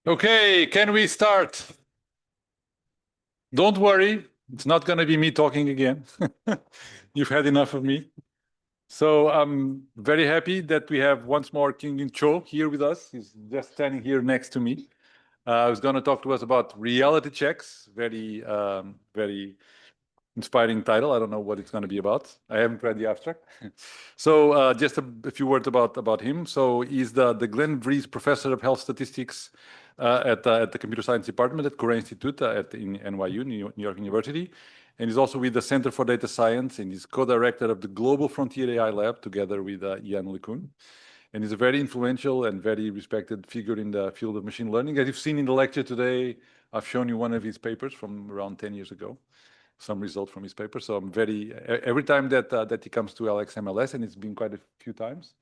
Okay, can we start? Don't worry, it's not going to be me talking again. You've had enough of me. So I'm very happy that we have once more Kyunghyun Cho here with us. He's just standing here next to me. He's going to talk to us about reality checks. Very inspiring title. I don't know what it's going to be about. I haven't read the abstract. So just a few words about him. So he's the Glenn Vries Professor of Health Statistics at the Computer Science Department at Korea Institute in NYU, New York University. And he's also with the Center for Data Science, and he's co-director of the Global Frontier AI Lab together with Ian LeCun. And he's a very influential and very respected figure in the field of machine learning. As you've seen in the lecture today, I've shown you one of his papers from around 10 years ago, some result from his paper. So I'm every time that he comes to LXMLS, and it's been quite a few times,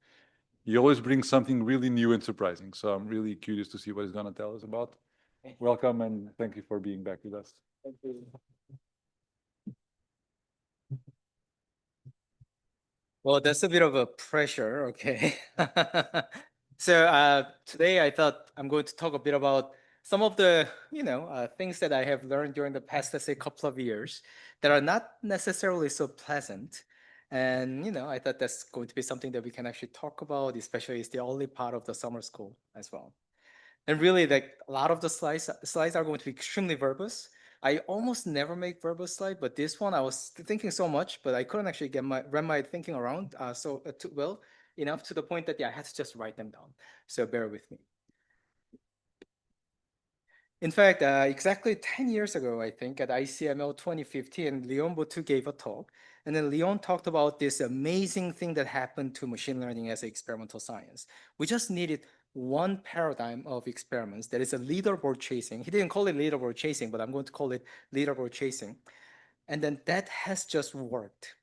he always brings something really new and surprising. So I'm really curious to see what he's going to tell us about. Welcome, and thank you for being back with us. Thank you. Well, that's a bit of a pressure, okay. So today I thought I'm going to talk a bit about some of the, things that I have learned during the past, let's say, couple of years that are not necessarily so pleasant. And, I thought that's going to be something that we can actually talk about, especially it's the only part of the summer school as well. And really, like a lot of the slides are going to be extremely verbose. I almost never make verbose slide, but this one I was thinking so much, but I couldn't actually wrap my thinking around well enough to the point that I had to just write them down. So bear with me. In fact, exactly 10 years ago, I think at ICML 2015, Leon Botu gave a talk. And then Leon talked about this amazing thing that happened to machine learning as experimental science. We just needed one paradigm of experiments that is a leaderboard chasing. He didn't call it leaderboard chasing, but I'm going to call it leaderboard chasing. And then that has just worked.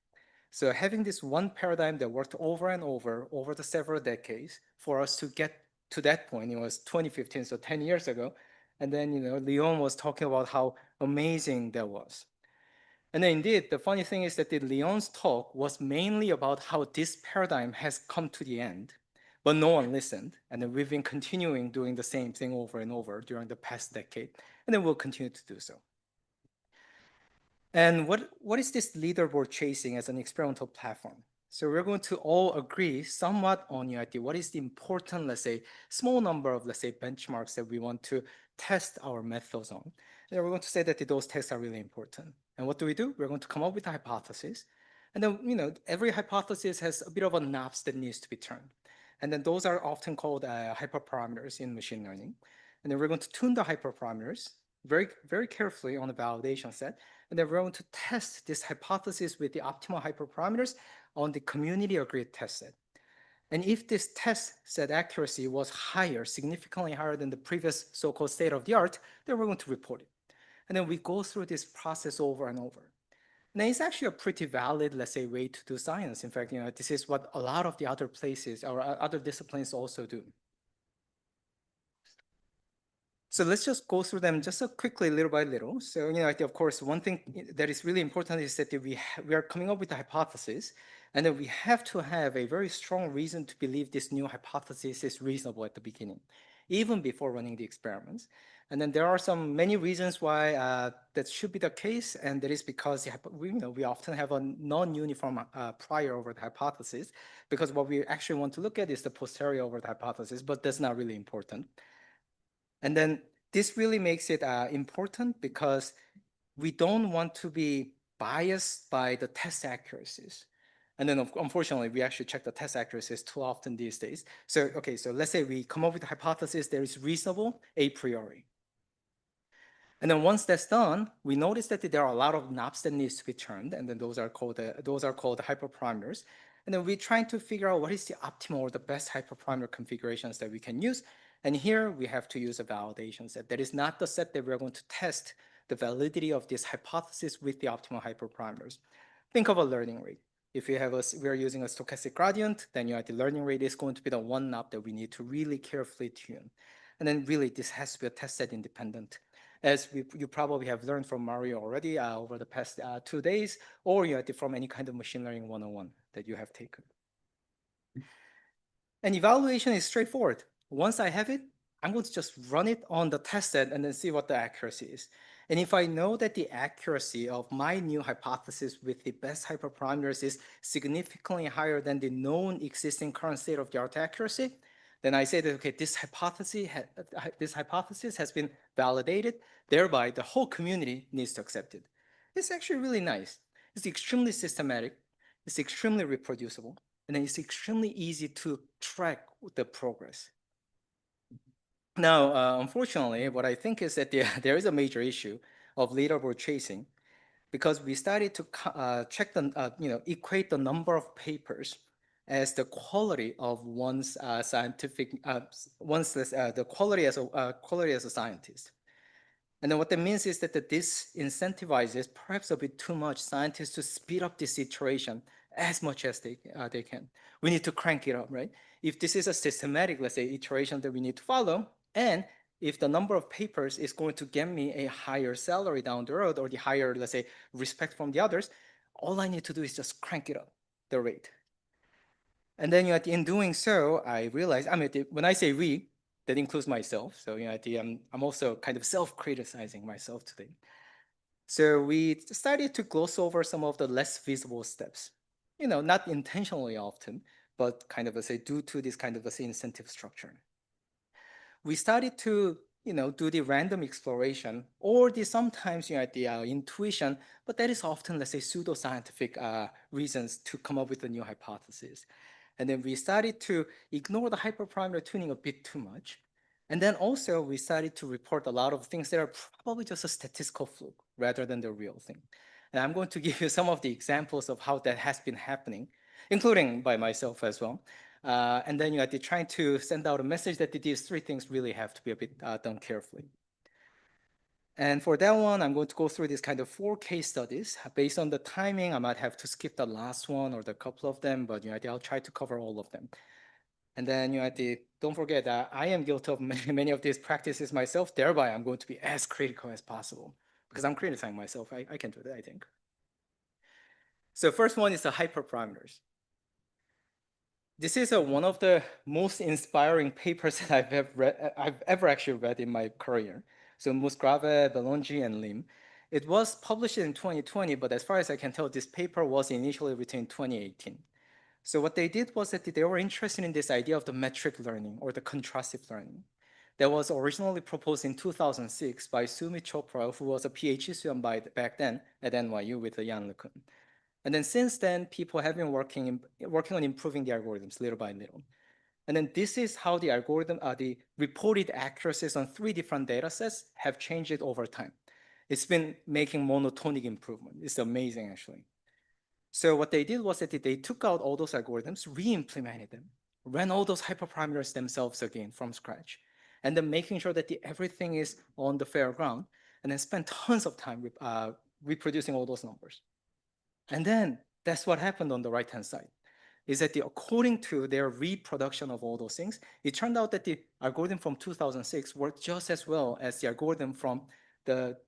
So having this one paradigm that worked over and over the several decades for us to get to that point, it was 2015, so 10 years ago. And then, Leon was talking about how amazing that was. And then indeed, the funny thing is that the Leon's talk was mainly about how this paradigm has come to the end, but no one listened. And then we've been continuing doing the same thing over and over during the past decade, and then we'll continue to do so. And what is this leaderboard chasing as an experimental platform? So we're going to all agree somewhat on what is the important, let's say, small number of, let's say, benchmarks that we want to test our methods on. And we're going to say that those tests are really important. And what do? We're going to come up with a hypothesis. And then, every hypothesis has a bit of a knobs that needs to be turned. And then those are often called hyperparameters in machine learning. And then we're going to tune the hyperparameters very, very carefully on the validation set. And then we're going to test this hypothesis with the optimal hyperparameters on the community agreed test set. And if this test set accuracy was higher, significantly higher than the previous so-called state of the art, then we're going to report it. And then we go through this process over and over. And it's actually a pretty valid, let's say, way to do science. In fact, this is what a lot of the other places or other disciplines also do. So let's just go through them just so quickly, little by little. So, of course, one thing that is really important is that we are coming up with a hypothesis, and then we have to have a very strong reason to believe this new hypothesis is reasonable at the beginning, even before running the experiments. And then there are many reasons why that should be the case, and that is because we often have a non-uniform prior over the hypothesis, because what we actually want to look at is the posterior over the hypothesis, but that's not really important. And then this really makes it important because we don't want to be biased by the test accuracies. And then unfortunately, we actually check the test accuracies too often these days. So, okay, so let's say we come up with a hypothesis that is reasonable a priori. And then once that's done, we notice that there are a lot of knobs that needs to be turned, and then those are called hyperparameters. And then we're trying to figure out what is the optimal or the best hyperparameter configurations that we can use. And here we have to use a validation set. That is not the set that we're going to test the validity of this hypothesis with the optimal hyperparameters. Think of a learning rate. If we are using a stochastic gradient, then the learning rate is going to be the one knob that we need to really carefully tune. And then really this has to be a test set independent. As you probably have learned from Mario already over the past 2 days, or from any kind of machine learning 101 that you have taken. And evaluation is straightforward. Once I have it, I'm going to just run it on the test set and then see what the accuracy is. And if I know that the accuracy of my new hypothesis with the best hyperparameters is significantly higher than the known existing current state of the art accuracy, then I say that, okay, this hypothesis has been validated, thereby the whole community needs to accept it. It's actually really nice. It's extremely systematic, it's extremely reproducible, and then it's extremely easy to track the progress. Now, unfortunately, what I think is that there is a major issue of leaderboard chasing, because we started to check equate the number of papers as the quality of one's scientific, the quality as a scientist. And then what that means is that this incentivizes perhaps a bit too much scientists to speed up this iteration as much as they can. We need to crank it up, right? If this is a systematic, let's say, iteration that we need to follow, and if the number of papers is going to get me a higher salary down the road or the higher, let's say, respect from the others, all I need to do is just crank it up, the rate. And then in doing so, I realized, when I say we, that includes myself. So I'm also kind of self-criticizing myself today. So we started to gloss over some of the less visible steps, not intentionally often, but kind of due to this kind of incentive structure. We started to do the random exploration or the sometimes the intuition, but that is often, let's say, pseudoscientific reasons to come up with a new hypothesis. And then we started to ignore the hyperparameter tuning a bit too much. And then also we started to report a lot of things that are probably just a statistical fluke rather than the real thing. And I'm going to give you some of the examples of how that has been happening, including by myself as well. And then trying to send out a message that these three things really have to be a bit done carefully. And for that one, I'm going to go through this kind of 4 case studies. Based on the timing, I might have to skip the last one or the couple of them, but I'll try to cover all of them. And then don't forget that I am guilty of many of these practices myself. Thereby, I'm going to be as critical as possible because I'm criticizing myself. I can do that, I think. So first one is the hyperparameters. This is one of the most inspiring papers that I've ever actually read in my career. So Musgrave, Belongi, and Lim. It was published in 2020, but as far as I can tell, this paper was initially written in 2018. So what they did was that they were interested in this idea of the metric learning or the contrastive learning that was originally proposed in 2006 by Sumit Chopra, who was a PhD student back then at NYU with Jan LeCun. And then since then, people have been working on improving the algorithms little by little. And then this is how the algorithm, the reported accuracies on 3 different data sets have changed over time. It's been making monotonic improvement. It's amazing, actually. So what they did was that they took out all those algorithms, re-implemented them, ran all those hyperparameters themselves again from scratch, and then making sure that everything is on the fair ground, and then spent tons of time reproducing all those numbers. And then that's what happened on the right-hand side, is that according to their reproduction of all those things, it turned out that the algorithm from 2006 worked just as well as the algorithm from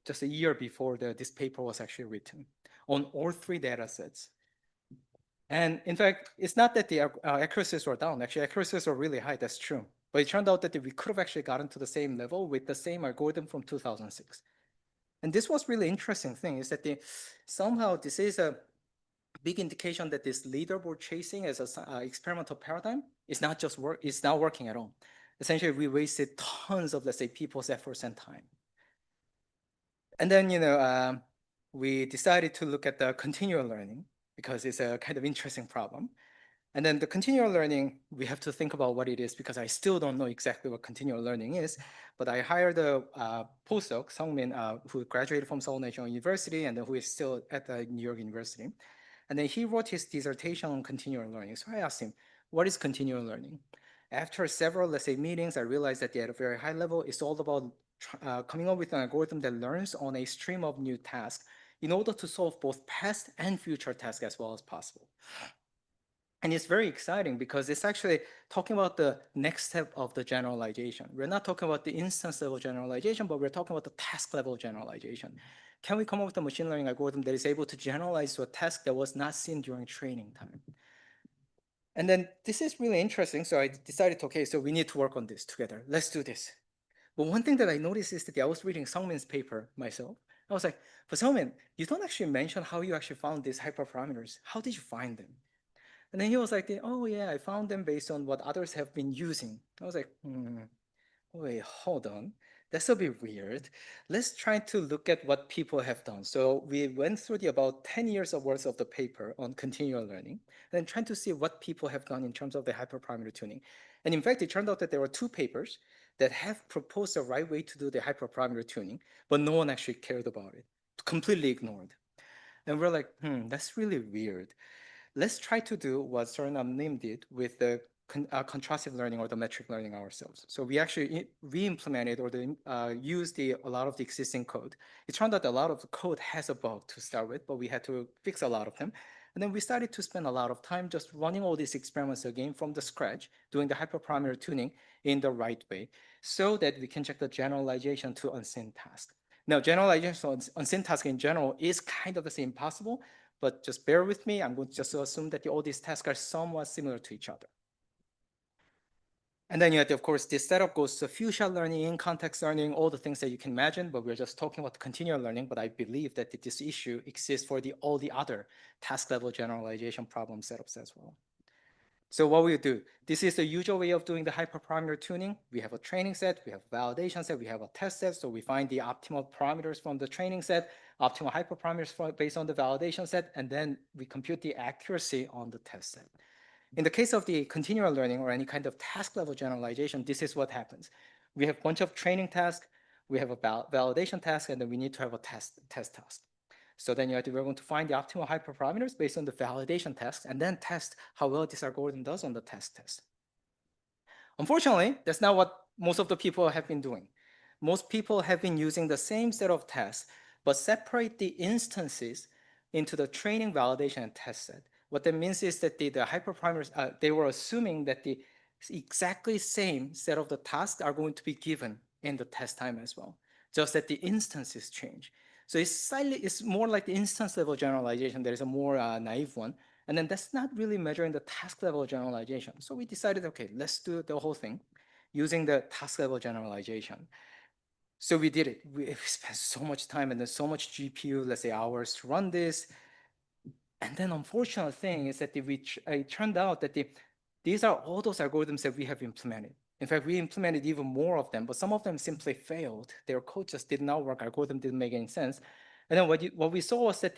just a year before this paper was actually written on all 3 data sets. And in fact, it's not that the accuracies were down. Actually, accuracies were really high, that's true. But it turned out that we could have actually gotten to the same level with the same algorithm from 2006. And this was really interesting thing, is that somehow this is a big indication that this leaderboard chasing as an experimental paradigm is not just it's not working at all. Essentially, we wasted tons of, let's say, people's efforts and time. And then, we decided to look at the continual learning because it's a kind of interesting problem. And then the continual learning, we have to think about what it is because I still don't know exactly what continual learning is. But I hired a postdoc, Sungmin, who graduated from Seoul National University and who is still at the New York University. And then he wrote his dissertation on continual learning. So I asked him, what is continual learning? After several, let's say, meetings, I realized that at a very high level, it's all about coming up with an algorithm that learns on a stream of new tasks in order to solve both past and future tasks as well as possible. And it's very exciting because it's actually talking about the next step of the generalization. We're not talking about the instance level generalization, but we're talking about the task level generalization. Can we come up with a machine learning algorithm that is able to generalize to a task that was not seen during training time? And then this is really interesting. So I decided, okay, so we need to work on this together. Let's do this. But one thing that I noticed is that I was reading Sungmin's paper myself. I was like, but Sungmin, you don't actually mention how you actually found these hyperparameters. How did you find them? And then he was like, oh yeah, I found them based on what others have been using. I was like, wait, hold on. That's a bit weird. Let's try to look at what people have done. So we went through the about 10 years of worth of the paper on continual learning, and then trying to see what people have done in terms of the hyperparameter tuning. And in fact, it turned out that there were two papers that have proposed the right way to do the hyperparameter tuning, but no one actually cared about it, completely ignored. And we're like, that's really weird. Let's try to do what Suriname Nim did with the contrastive learning or the metric learning ourselves. So we actually re-implemented or used a lot of the existing code. It turned out a lot of the code has a bug to start with, but we had to fix a lot of them. And then we started to spend a lot of time just running all these experiments again from the scratch, doing the hyperparameter tuning in the right way, so that we can check the generalization to unseen task. Now, generalization on unseen task in general is kind of the same possible, but just bear with me. I'm going to just assume that all these tasks are somewhat similar to each other. And then you have, of course, this setup goes to fusion learning, in-context learning, all the things that you can imagine, but we're just talking about continual learning. But I believe that this issue exists for all the other task level generalization problem setups as well. So what we do, this is the usual way of doing the hyperparameter tuning. We have a training set, we have a validation set, we have a test set. So we find the optimal parameters from the training set, optimal hyperparameters based on the validation set, and then we compute the accuracy on the test set. In the case of the continual learning or any kind of task level generalization, this is what happens. We have a bunch of training tasks, we have a validation task, and then we need to have a test task. So then we're going to find the optimal hyperparameters based on the validation test and then test how well this algorithm does on the test. Unfortunately, that's not what most of the people have been doing. Most people have been using the same set of tests, but separate the instances into the training, validation, and test set. What that means is that the hyperparameters, they were assuming that the exactly same set of the tasks are going to be given in the test time as well, just that the instances change. So it's more like the instance level generalization. There is a more naive one. And then that's not really measuring the task level generalization. So we decided, okay, let's do the whole thing using the task level generalization. So we did it. We spent so much time and then so much GPU, let's say hours to run this. And then unfortunate thing is that it turned out that these are all those algorithms that we have implemented. In fact, we implemented even more of them, but some of them simply failed. Their code just did not work. Algorithm didn't make any sense. And then what we saw was that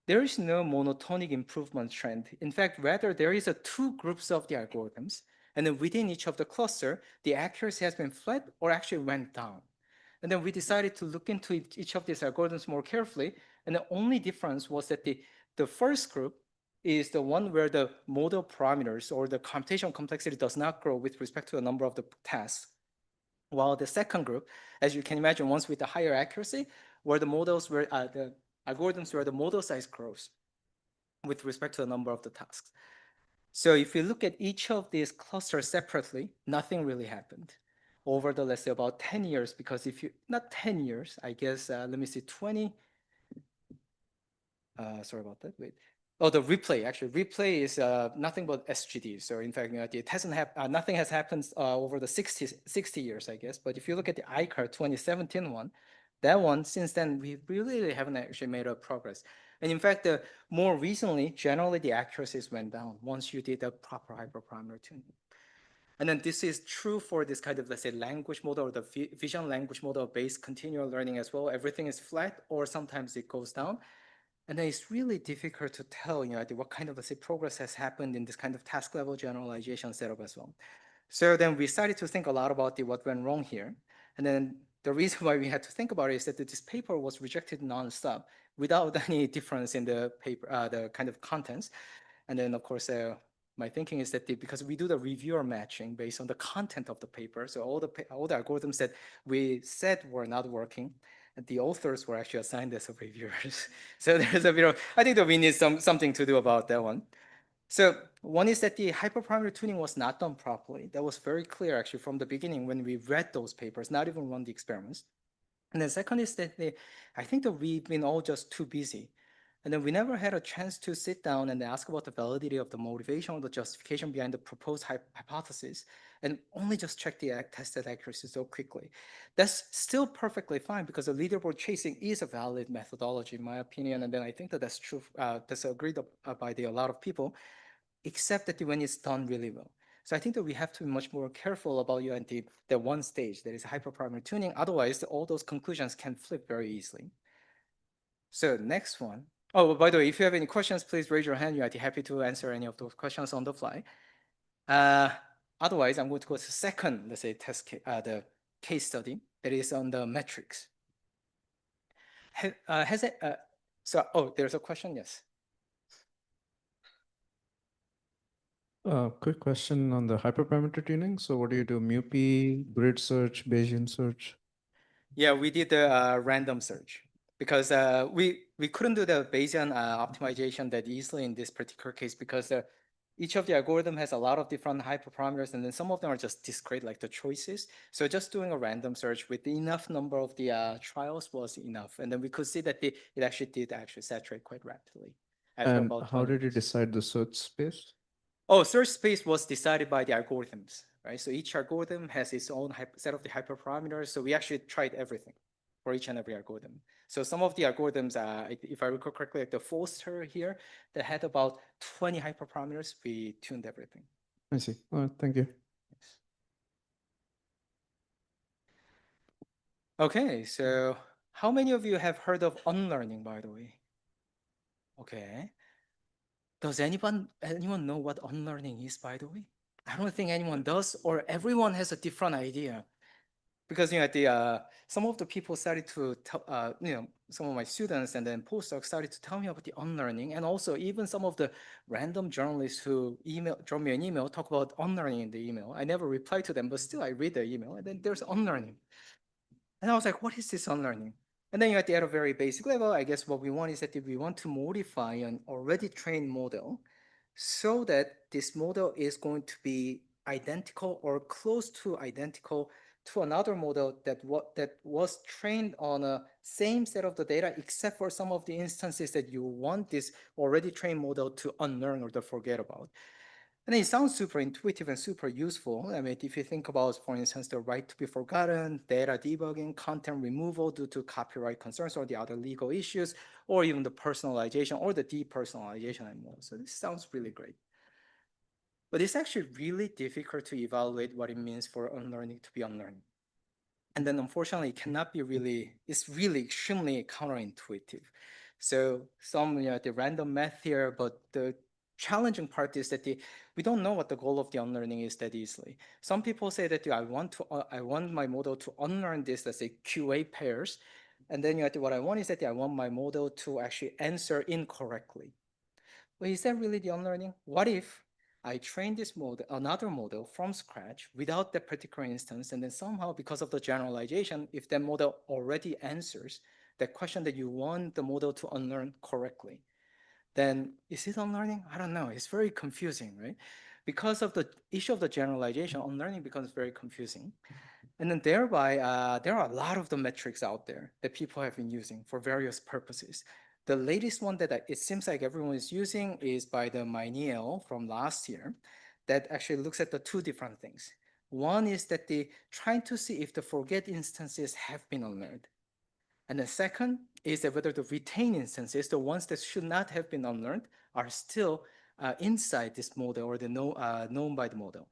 there is no monotonic improvement trend. In fact, rather, there is two groups of the algorithms. And then within each of the cluster, the accuracy has been flat or actually went down. And then we decided to look into each of these algorithms more carefully. And the only difference was that the first group is the one where the model parameters or the computational complexity does not grow with respect to the number of the tasks. While the second group, as you can imagine, ones with the higher accuracy, where the models where the algorithms where the model size grows with respect to the number of the tasks. So if you look at each of these clusters separately, nothing really happened over the, let's say, about 10 years, because if you, not 10 years, I guess, let me see, 20, sorry about that, wait. Oh, the replay, actually, replay is nothing but SGD. So in fact, it hasn't nothing has happened over the 60 years, I guess. But if you look at the ICAR 2017 one, that one, since then, we really haven't actually made a progress. And in fact, more recently, generally the accuracies went down once you did a proper hyperparameter tuning. And then this is true for this kind of, let's say, language model or the vision language model based continual learning as well. Everything is flat or sometimes it goes down. And then it's really difficult to tell, what kind of, let's say, progress has happened in this kind of task level generalization setup as well. So then we started to think a lot about what went wrong here. And then the reason why we had to think about it is that this paper was rejected nonstop without any difference in the paper, the kind of contents. And then, of course, my thinking is that because we do the reviewer matching based on the content of the paper, so all the algorithms that we said were not working, the authors were actually assigned as reviewers. So there's a bit of, I think that we need something to do about that one. So one is that the hyperparameter tuning was not done properly. That was very clear actually from the beginning when we read those papers, not even run the experiments. And then second is that I think that we've been all just too busy. And then we never had a chance to sit down and ask about the validity of the motivation or the justification behind the proposed hypothesis. and only just check the tested accuracy so quickly. That's still perfectly fine because the leaderboard chasing is a valid methodology in my opinion, and then I think that that's true. That's agreed by a lot of people, except that when it's done really well. So I think that we have to be much more careful about the one stage that is hyperparameter tuning. Otherwise, all those conclusions can flip very easily. So next one. Oh, by the way, if you have any questions, please raise your hand. I'd be happy to answer any of those questions on the fly. Otherwise, I'm going to go to second, let's say, the case study that is on the metrics. There's a question, yes. Quick question on the hyperparameter tuning. So what do you do? MUPI, grid search, Bayesian search? Yeah, we did the random search because we couldn't do the Bayesian optimization that easily in this particular case because each of the algorithm has a lot of different hyperparameters, and then some of them are just discrete, like the choices. So just doing a random search with enough number of the trials was enough, and then we could see that it actually did saturate quite rapidly. And how did you decide the search space? Oh, search space was decided by the algorithms, right? So each algorithm has its own set of the hyperparameters. So we actually tried everything for each and every algorithm. So some of the algorithms, if I recall correctly, like the Foster here, that had about 20 hyperparameters, we tuned everything. I see. All right, thank you. Yes. Okay, so how many of you have heard of unlearning, by the way? Okay. Does anyone know what unlearning is, by the way? I don't think anyone does, or everyone has a different idea. Because some of the people started to tell, some of my students and then postdocs started to tell me about the unlearning, and also even some of the random journalists who drop me an email talk about unlearning in the email. I never reply to them, but still I read the email, and then there's unlearning, and I was like, what is this unlearning? And then at a very basic level, I guess what we want is that we want to modify an already trained model so that this model is going to be identical or close to identical to another model that was trained on a same set of the data, except for some of the instances that you want this already trained model to unlearn or to forget about. And it sounds super intuitive and super useful. I mean, if you think about, for instance, the right to be forgotten, data debugging, content removal due to copyright concerns or the other legal issues, or even the personalization or the depersonalization and more. So this sounds really great. But it's actually really difficult to evaluate what it means for unlearning to be unlearning. And then unfortunately, it cannot be it's really extremely counterintuitive. So the random math here, but the challenging part is that we don't know what the goal of the unlearning is that easily. Some people say that I want my model to unlearn this, let's say QA pairs. And then what I want is that I want my model to actually answer incorrectly. Well, is that really the unlearning? What if I train this model, another model from scratch without that particular instance, and then somehow because of the generalization, if that model already answers the question that you want the model to unlearn correctly, then is it unlearning? I don't know. It's very confusing, right? Because of the issue of the generalization, unlearning becomes very confusing. And then thereby, there are a lot of the metrics out there that people have been using for various purposes. The latest one that it seems like everyone is using is by the Myniel from last year that actually looks at the two different things. One is that they trying to see if the forget instances have been unlearned. And the second is that whether the retain instances, the ones that should not have been unlearned, are still inside this model or known by the model.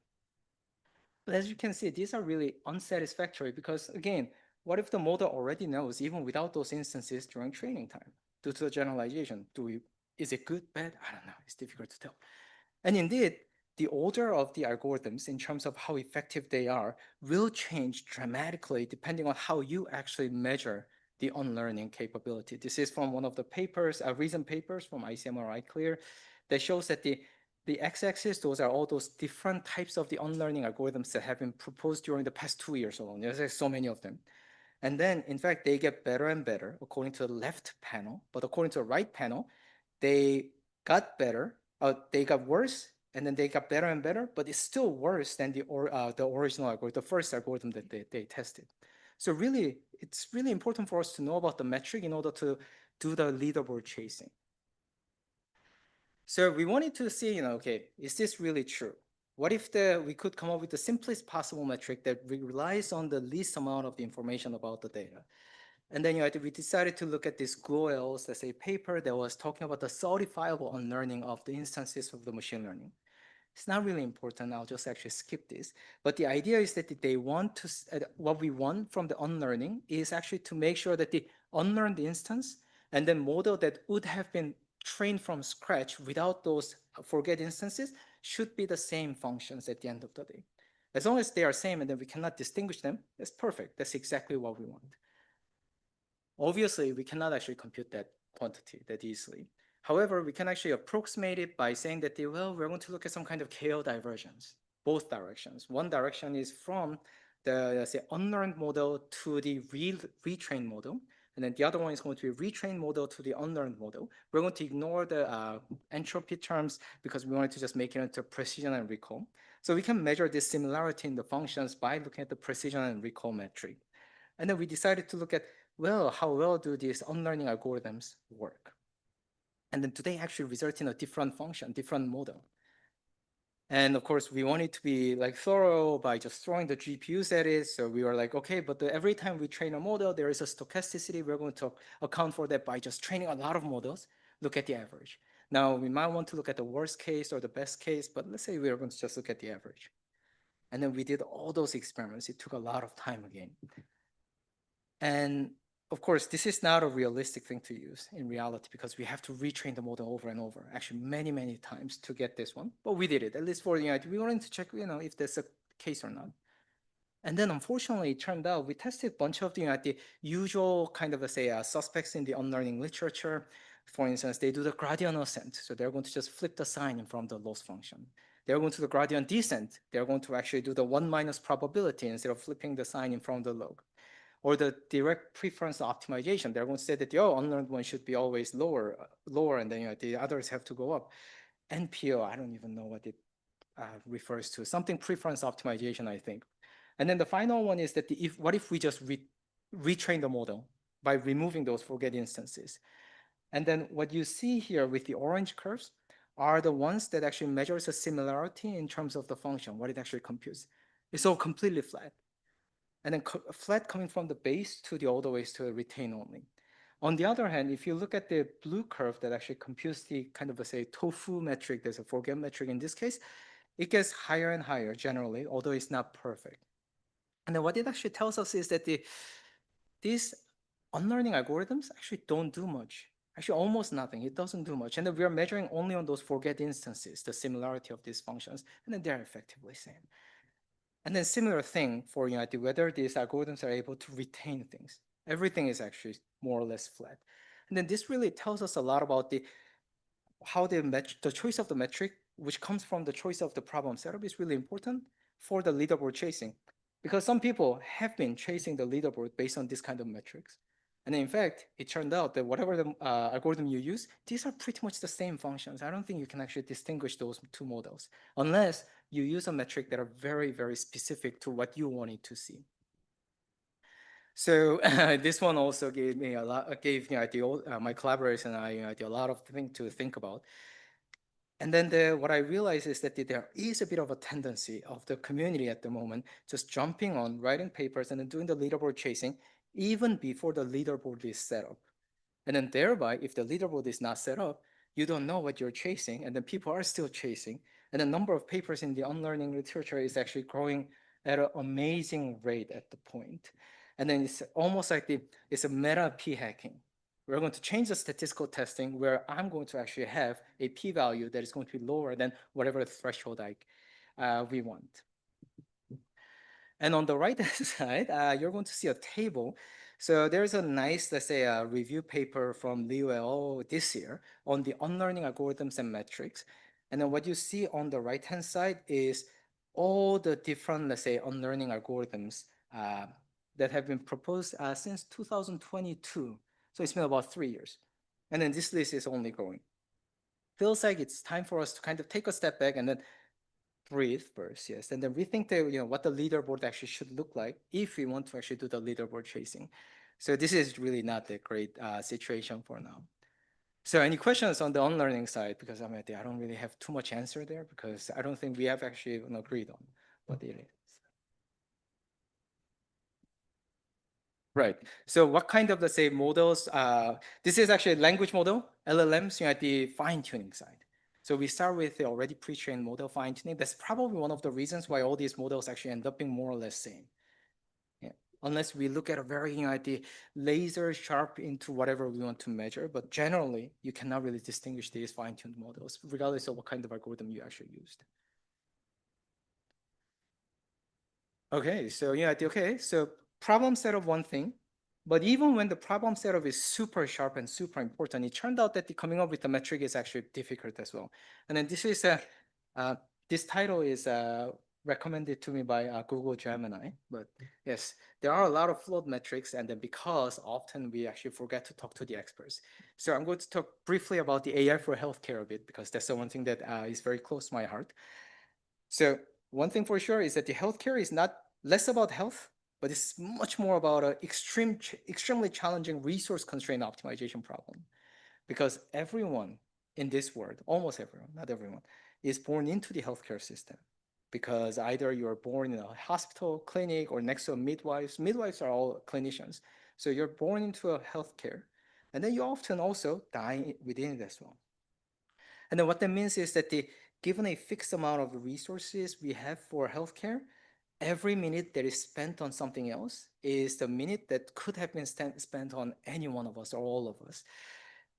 But as you can see, these are really unsatisfactory because, again, what if the model already knows even without those instances during training time due to the generalization? Is it good, bad? I don't know. It's difficult to tell. And indeed, the order of the algorithms in terms of how effective they are will change dramatically depending on how you actually measure the unlearning capability. This is from one of the papers, recent papers from ICMR iClear that shows that the x-axis, those are all those different types of the unlearning algorithms that have been proposed during the past 2 years alone. There's so many of them. And then, in fact, they get better and better according to the left panel. But according to the right panel, they got better, they got worse, and then they got better and better, but it's still worse than the original algorithm, the first algorithm that they tested. So really, it's really important for us to know about the metric in order to do the leaderboard chasing. So we wanted to see, okay, is this really true? what if we could come up with the simplest possible metric that relies on the least amount of the information about the data? And then we decided to look at this GLOEL's, let's say, paper that was talking about the certifiable unlearning of the instances of the machine learning. It's not really important. I'll just actually skip this. But the idea is that they want to, what we want from the unlearning is actually to make sure that the unlearned instance and then model that would have been trained from scratch without those forget instances should be the same functions at the end of the day. As long as they are same and then we cannot distinguish them, that's perfect. That's exactly what we want. Obviously, we cannot actually compute that quantity that easily. However, we can actually approximate it by saying that, well, we're going to look at some kind of KO divergence, both directions. One direction is from the, let's say, unlearned model to the retrained model. And then the other one is going to be retrained model to the unlearned model. We're going to ignore the entropy terms because we wanted to just make it into precision and recall. So we can measure this similarity in the functions by looking at the precision and recall metric. And then we decided to look at, well, how well do these unlearning algorithms work? And then do they actually result in a different function, different model? And of course, we wanted to be like thorough by just throwing the GPUs at it. So we were like, okay, but every time we train a model, there is a stochasticity. We're going to account for that by just training a lot of models, look at the average. Now, we might want to look at the worst case or the best case, but let's say we're going to just look at the average. And then we did all those experiments. It took a lot of time again. And of course, this is not a realistic thing to use in reality because we have to retrain the model over and over, actually many, many times to get this one. But we did it, at least for we wanted to check, if that's a case or not. And then unfortunately, it turned out we tested a bunch of the usual kind of, let's say, suspects in the unlearning literature. For instance, they do the gradient ascent. So they're going to just flip the sign in front of the loss function. They're going to do the gradient descent. They're going to actually do the 1 minus probability instead of flipping the sign in front of the log. Or the direct preference optimization. They're going to say that the unlearned one should be always lower, and then the others have to go up. NPO, I don't even know what it refers to. Something preference optimization, I think. And then the final one is that what if we just retrain the model by removing those forget instances? And then what you see here with the orange curves are the ones that actually measures a similarity in terms of the function, what it actually computes. It's all completely flat. And then flat coming from the base to the all the ways to retain only. On the other hand, if you look at the blue curve that actually computes the kind of, say, tofu metric, there's a forget metric in this case, it gets higher and higher generally, although it's not perfect. And then what it actually tells us is that these unlearning algorithms actually don't do much. Actually, almost nothing. It doesn't do much. And then we are measuring only on those forget instances, the similarity of these functions, and then they're effectively same. And then similar thing for whether these algorithms are able to retain things. Everything is actually more or less flat. And then this really tells us a lot about how the choice of the metric, which comes from the choice of the problem setup, is really important for the leaderboard chasing. Because some people have been chasing the leaderboard based on this kind of metrics. And in fact, it turned out that whatever the algorithm you use, these are pretty much the same functions. I don't think you can actually distinguish those two models unless you use a metric that are very, very specific to what you wanted to see. So this one also gave me a lot, my collaborators and I a lot of things to think about. And then what I realized is that there is a bit of a tendency of the community at the moment just jumping on, writing papers, and then doing the leaderboard chasing even before the leaderboard is set up. And then thereby, if the leaderboard is not set up, you don't know what you're chasing, and then people are still chasing. And the number of papers in the unlearning literature is actually growing at an amazing rate at the point. And then it's almost like it's a meta p-hacking. We're going to change the statistical testing where I'm going to actually have a p-value that is going to be lower than whatever threshold we want. And on the right-hand side, you're going to see a table. So there's a nice, let's say, a review paper from Liu et al. This year on the unlearning algorithms and metrics. And then what you see on the right-hand side is all the different, let's say, unlearning algorithms that have been proposed since 2022. So it's been about 3 years. And then this list is only growing. Feels like it's time for us to kind of take a step back and then breathe first, yes, and then rethink what the leaderboard actually should look like if we want to actually do the leaderboard chasing. So this is really not a great situation for now. So any questions on the unlearning side? Because I don't really have too much answer there because I don't think we have actually even agreed on what it is. Right. So what kind of, let's say, models? This is actually a language model, LLMs, at the fine-tuning side. So we start with the already pre-trained model fine-tuning. That's probably one of the reasons why all these models actually end up being more or less same. Yeah. Unless we look at a very, the laser sharp into whatever we want to measure. But generally, you cannot really distinguish these fine-tuned models, regardless of what kind of algorithm you actually used. Okay, so okay, so problem setup one thing, but even when the problem setup is super sharp and super important, it turned out that the coming up with the metric is actually difficult as well. And then this is this title is recommended to me by Google Gemini, but yes, there are a lot of flawed metrics, and then because often we actually forget to talk to the experts. So I'm going to talk briefly about the AI for healthcare a bit, because that's the one thing that is very close to my heart. So one thing for sure is that the healthcare is not less about health, but it's much more about an extremely challenging resource constraint optimization problem. Because everyone in this world, almost everyone, not everyone, is born into the healthcare system. Because either you're born in a hospital, clinic, or next to a midwives. Midwives are all clinicians. So you're born into a healthcare, and then you often also die within it as well. And then what that means is that given a fixed amount of resources we have for healthcare, every minute that is spent on something else is the minute that could have been spent on any one of us or all of us.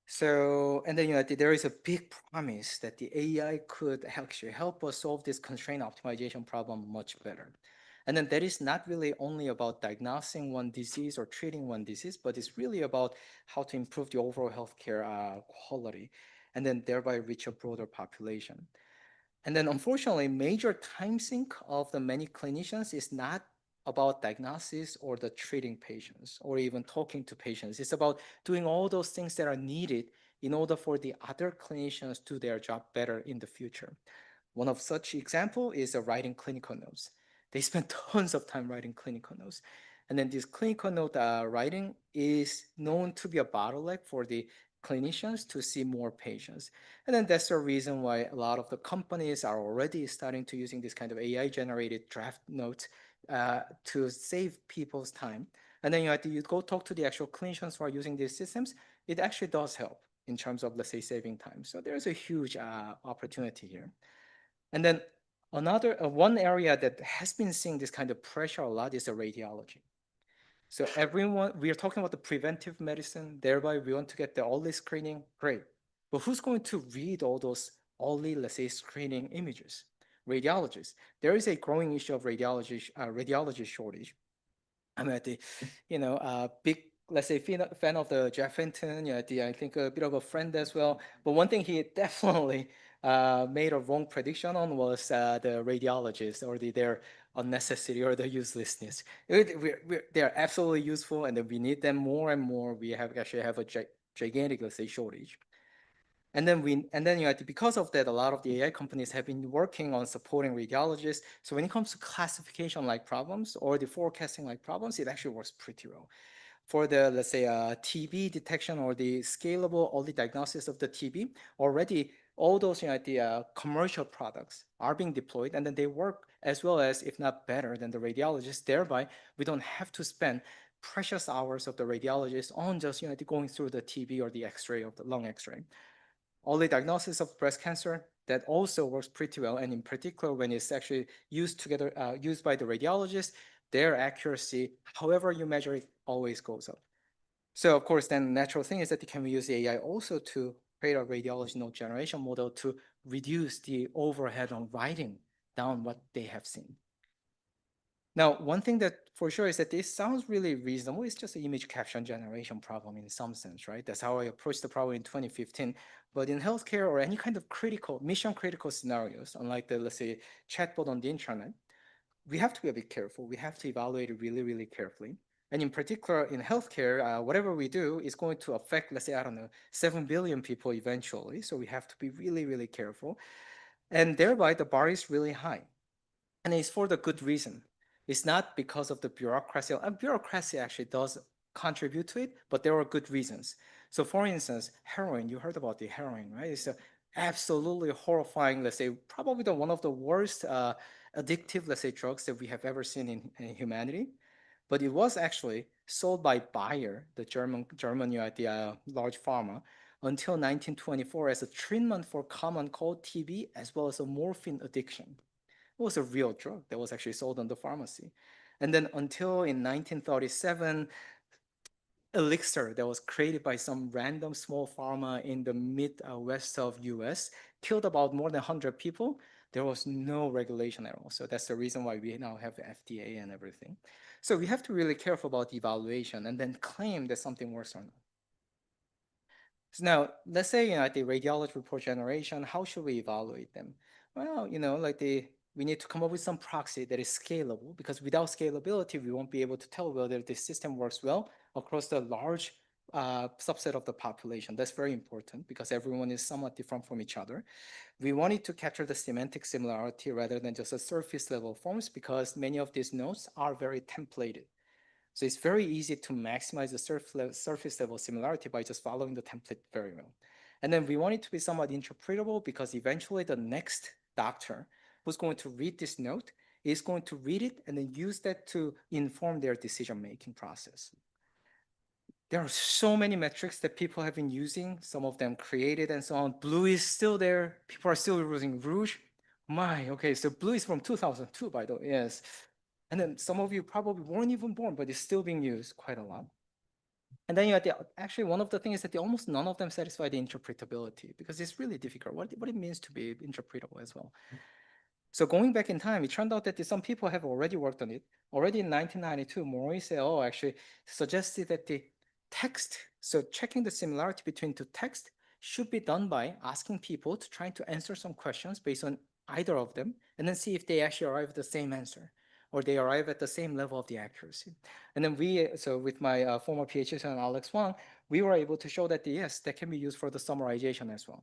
So, and then there is a big promise that the AI could actually help us solve this constraint optimization problem much better. And then that is not really only about diagnosing one disease or treating one disease, but it's really about how to improve the overall healthcare quality and then thereby reach a broader population. And then unfortunately, major time sink of the many clinicians is not about diagnosis or the treating patients or even talking to patients. It's about doing all those things that are needed in order for the other clinicians to do their job better in the future. One of such example is writing clinical notes. They spend tons of time writing clinical notes. And then this clinical note writing is known to be a bottleneck for the clinicians to see more patients. And then that's the reason why a lot of the companies are already starting to using this kind of AI generated draft notes to save people's time. And then you go talk to the actual clinicians who are using these systems. It actually does help in terms of, let's say, saving time. So there's a huge opportunity here. And then another one area that has been seeing this kind of pressure a lot is the radiology. So everyone, we are talking about the preventive medicine, thereby we want to get the early screening, great. But who's going to read all those early, let's say, screening images? Radiologists. There is a growing issue of radiology shortage. I'm at the, big, let's say, fan of the Jeff Hinton, I think a bit of a friend as well. But one thing he definitely made a wrong prediction on was the radiologists or their unnecessary or the uselessness. They're absolutely useful, and then we need them more and more. We actually have a gigantic, let's say, shortage. And then because of that, a lot of the AI companies have been working on supporting radiologists. So when it comes to classification like problems or the forecasting like problems, it actually works pretty well. For the, let's say, TB detection or the scalable early diagnosis of the TB, already all those the commercial products are being deployed, and then they work as well as, if not better than the radiologists. Thereby, we don't have to spend precious hours of the radiologist on just going through the TB or the X-ray of the lung X-ray. Early diagnosis of breast cancer, that also works pretty well. And in particular, when it's actually used together, used by the radiologist, their accuracy, however you measure it, always goes up. So of course, then the natural thing is that can we use the AI also to create a radiology node generation model to reduce the overhead on writing down what they have seen. Now, one thing that for sure is that this sounds really reasonable. It's just an image caption generation problem in some sense, right? That's how I approached the problem in 2015. But in healthcare or any kind of mission critical scenarios, unlike the, let's say, chatbot on the internet, we have to be a bit careful. We have to evaluate it really, really carefully. And in particular, in healthcare, whatever we do is going to affect, let's say, 7 billion people eventually. So we have to be really, really careful. And thereby, the bar is really high. And it's for the good reason. It's not because of the bureaucracy. Bureaucracy actually does contribute to it, but there are good reasons. So for instance, heroin, you heard about the heroin, right? It's a absolutely horrifying, let's say, probably one of the worst addictive, let's say, drugs that we have ever seen in humanity. But it was actually sold by Bayer, the German the large pharma, until 1924 as a treatment for common cold, TB, as well as a morphine addiction. It was a real drug that was actually sold in the pharmacy. And then until in 1937, elixir that was created by some random small pharma in the Midwest of US killed about more than 100 people. There was no regulation at all. So that's the reason why we now have the FDA and everything. So we have to be really careful about evaluation and then claim that something works or not. So now, let's say, the radiology report generation, how should we evaluate them? Well, we need to come up with some proxy that is scalable, because without scalability, we won't be able to tell whether the system works well across the large subset of the population. That's very important because everyone is somewhat different from each other. We wanted to capture the semantic similarity rather than just a surface level forms, because many of these nodes are very templated. So it's very easy to maximize the surface level similarity by just following the template very well. And then we want it to be somewhat interpretable, because eventually the next doctor who's going to read this note is going to read it and then use that to inform their decision-making process. There are so many metrics that people have been using, some of them created and so on. Blue is still there. People are still using Rouge. Okay, so blue is from 2002, by the way, yes. And then some of you probably weren't even born, but it's still being used quite a lot. And then actually one of the things is that almost none of them satisfy the interpretability, because it's really difficult what it means to be interpretable as well. So going back in time, it turned out that some people have already worked on it. Already in 1992, Mori said, actually suggested that the text, so checking the similarity between two texts should be done by asking people to try to answer some questions based on either of them, and then see if they actually arrive at the same answer, or they arrive at the same level of the accuracy. And then so with my former PhD student Alex Wang, we were able to show that yes, that can be used for the summarization as well.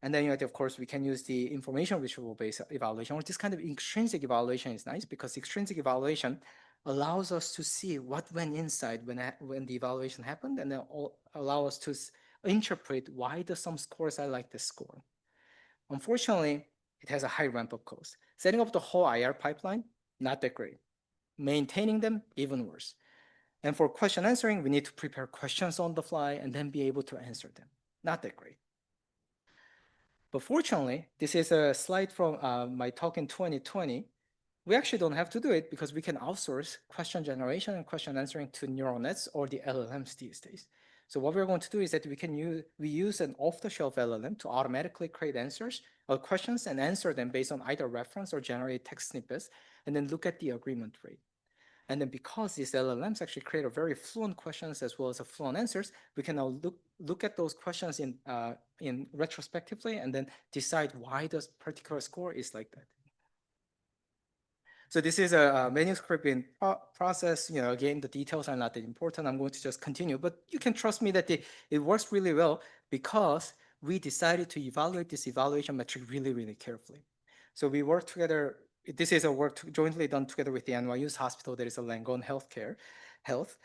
And then, of course, we can use the information retrieval-based evaluation, or this kind of intrinsic evaluation is nice, because extrinsic evaluation allows us to see what went inside when the evaluation happened, and then allow us to interpret why some scores are like this score. Unfortunately, it has a high ramp-up cost. Setting up the whole IR pipeline, not that great. Maintaining them, even worse. And for question answering, we need to prepare questions on the fly and then be able to answer them. Not that great. But fortunately, this is a slide from my talk in 2020. We actually don't have to do it, because we can outsource question generation and question answering to neural nets or the LLMs these days. So what we're going to do is that we use an off-the-shelf LLM to automatically create answers or questions and answer them based on either reference or generate text snippets, and then look at the agreement rate. And then because these LLMs actually create a very fluent questions as well as a fluent answers, we can now look at those questions in retrospectively and then decide why this particular score is like that. So this is a manuscript in process. Again, the details are not that important. I'm going to just continue, but you can trust me that it works really well, because we decided to evaluate this evaluation metric really, really carefully. So we worked together. This is a work jointly done together with the NYU's hospital. There is a Langone Health.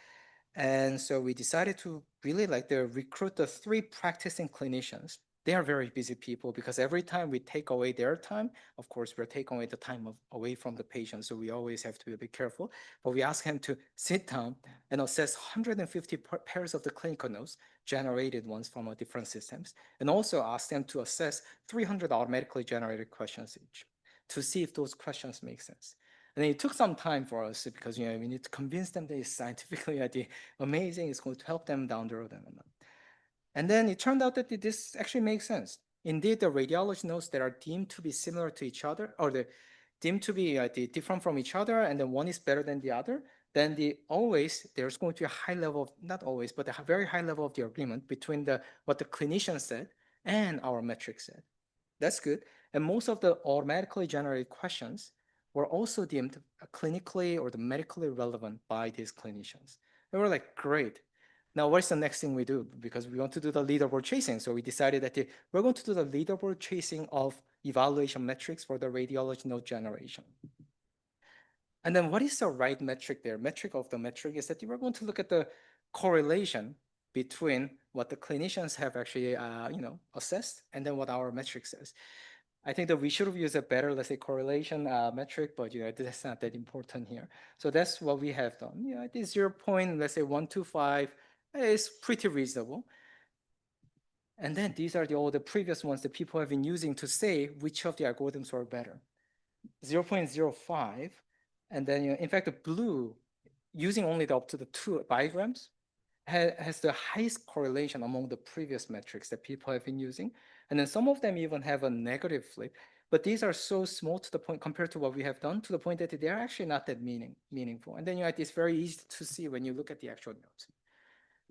And so we decided to really recruit the 3 practicing clinicians. They are very busy people, because every time we take away their time, of course, we're taking away the time away from the patient. So we always have to be a bit careful. But we ask them to sit down and assess 150 pairs of the clinical notes, generated ones from different systems, and also ask them to assess 300 automatically generated questions each, to see if those questions make sense. And it took some time for us, because we need to convince them that it's scientifically amazing, it's going to help them down the road. And then it turned out that this actually makes sense. Indeed, the radiology nodes that are deemed to be similar to each other, or deemed to be different from each other, and then one is better than the other, then there's going to be a high level of, not always, but a very high level of the agreement between what the clinician said and our metric said. That's good. And most of the automatically generated questions were also deemed clinically or medically relevant by these clinicians. And we're like, great. Now, what's the next thing we do? Because we want to do the leaderboard chasing. So we decided that we're going to do the leaderboard chasing of evaluation metrics for the radiology node generation. And then what is the right metric there? Metric of the metric is that you are going to look at the correlation between what the clinicians have actually, assessed and then what our metric says. I think that we should have used a better, let's say, correlation metric, but that's not that important here. So that's what we have done. This 0 point, let's say 125 is pretty reasonable. And then these are all the previous ones that people have been using to say which of the algorithms are better. 0.05, and then in fact the blue, using only up to the 2 bigrams, has the highest correlation among the previous metrics that people have been using. And then some of them even have a negative flip, but these are so small to the point compared to what we have done, to the point that they're actually not that meaningful. And then it's very easy to see when you look at the actual nodes.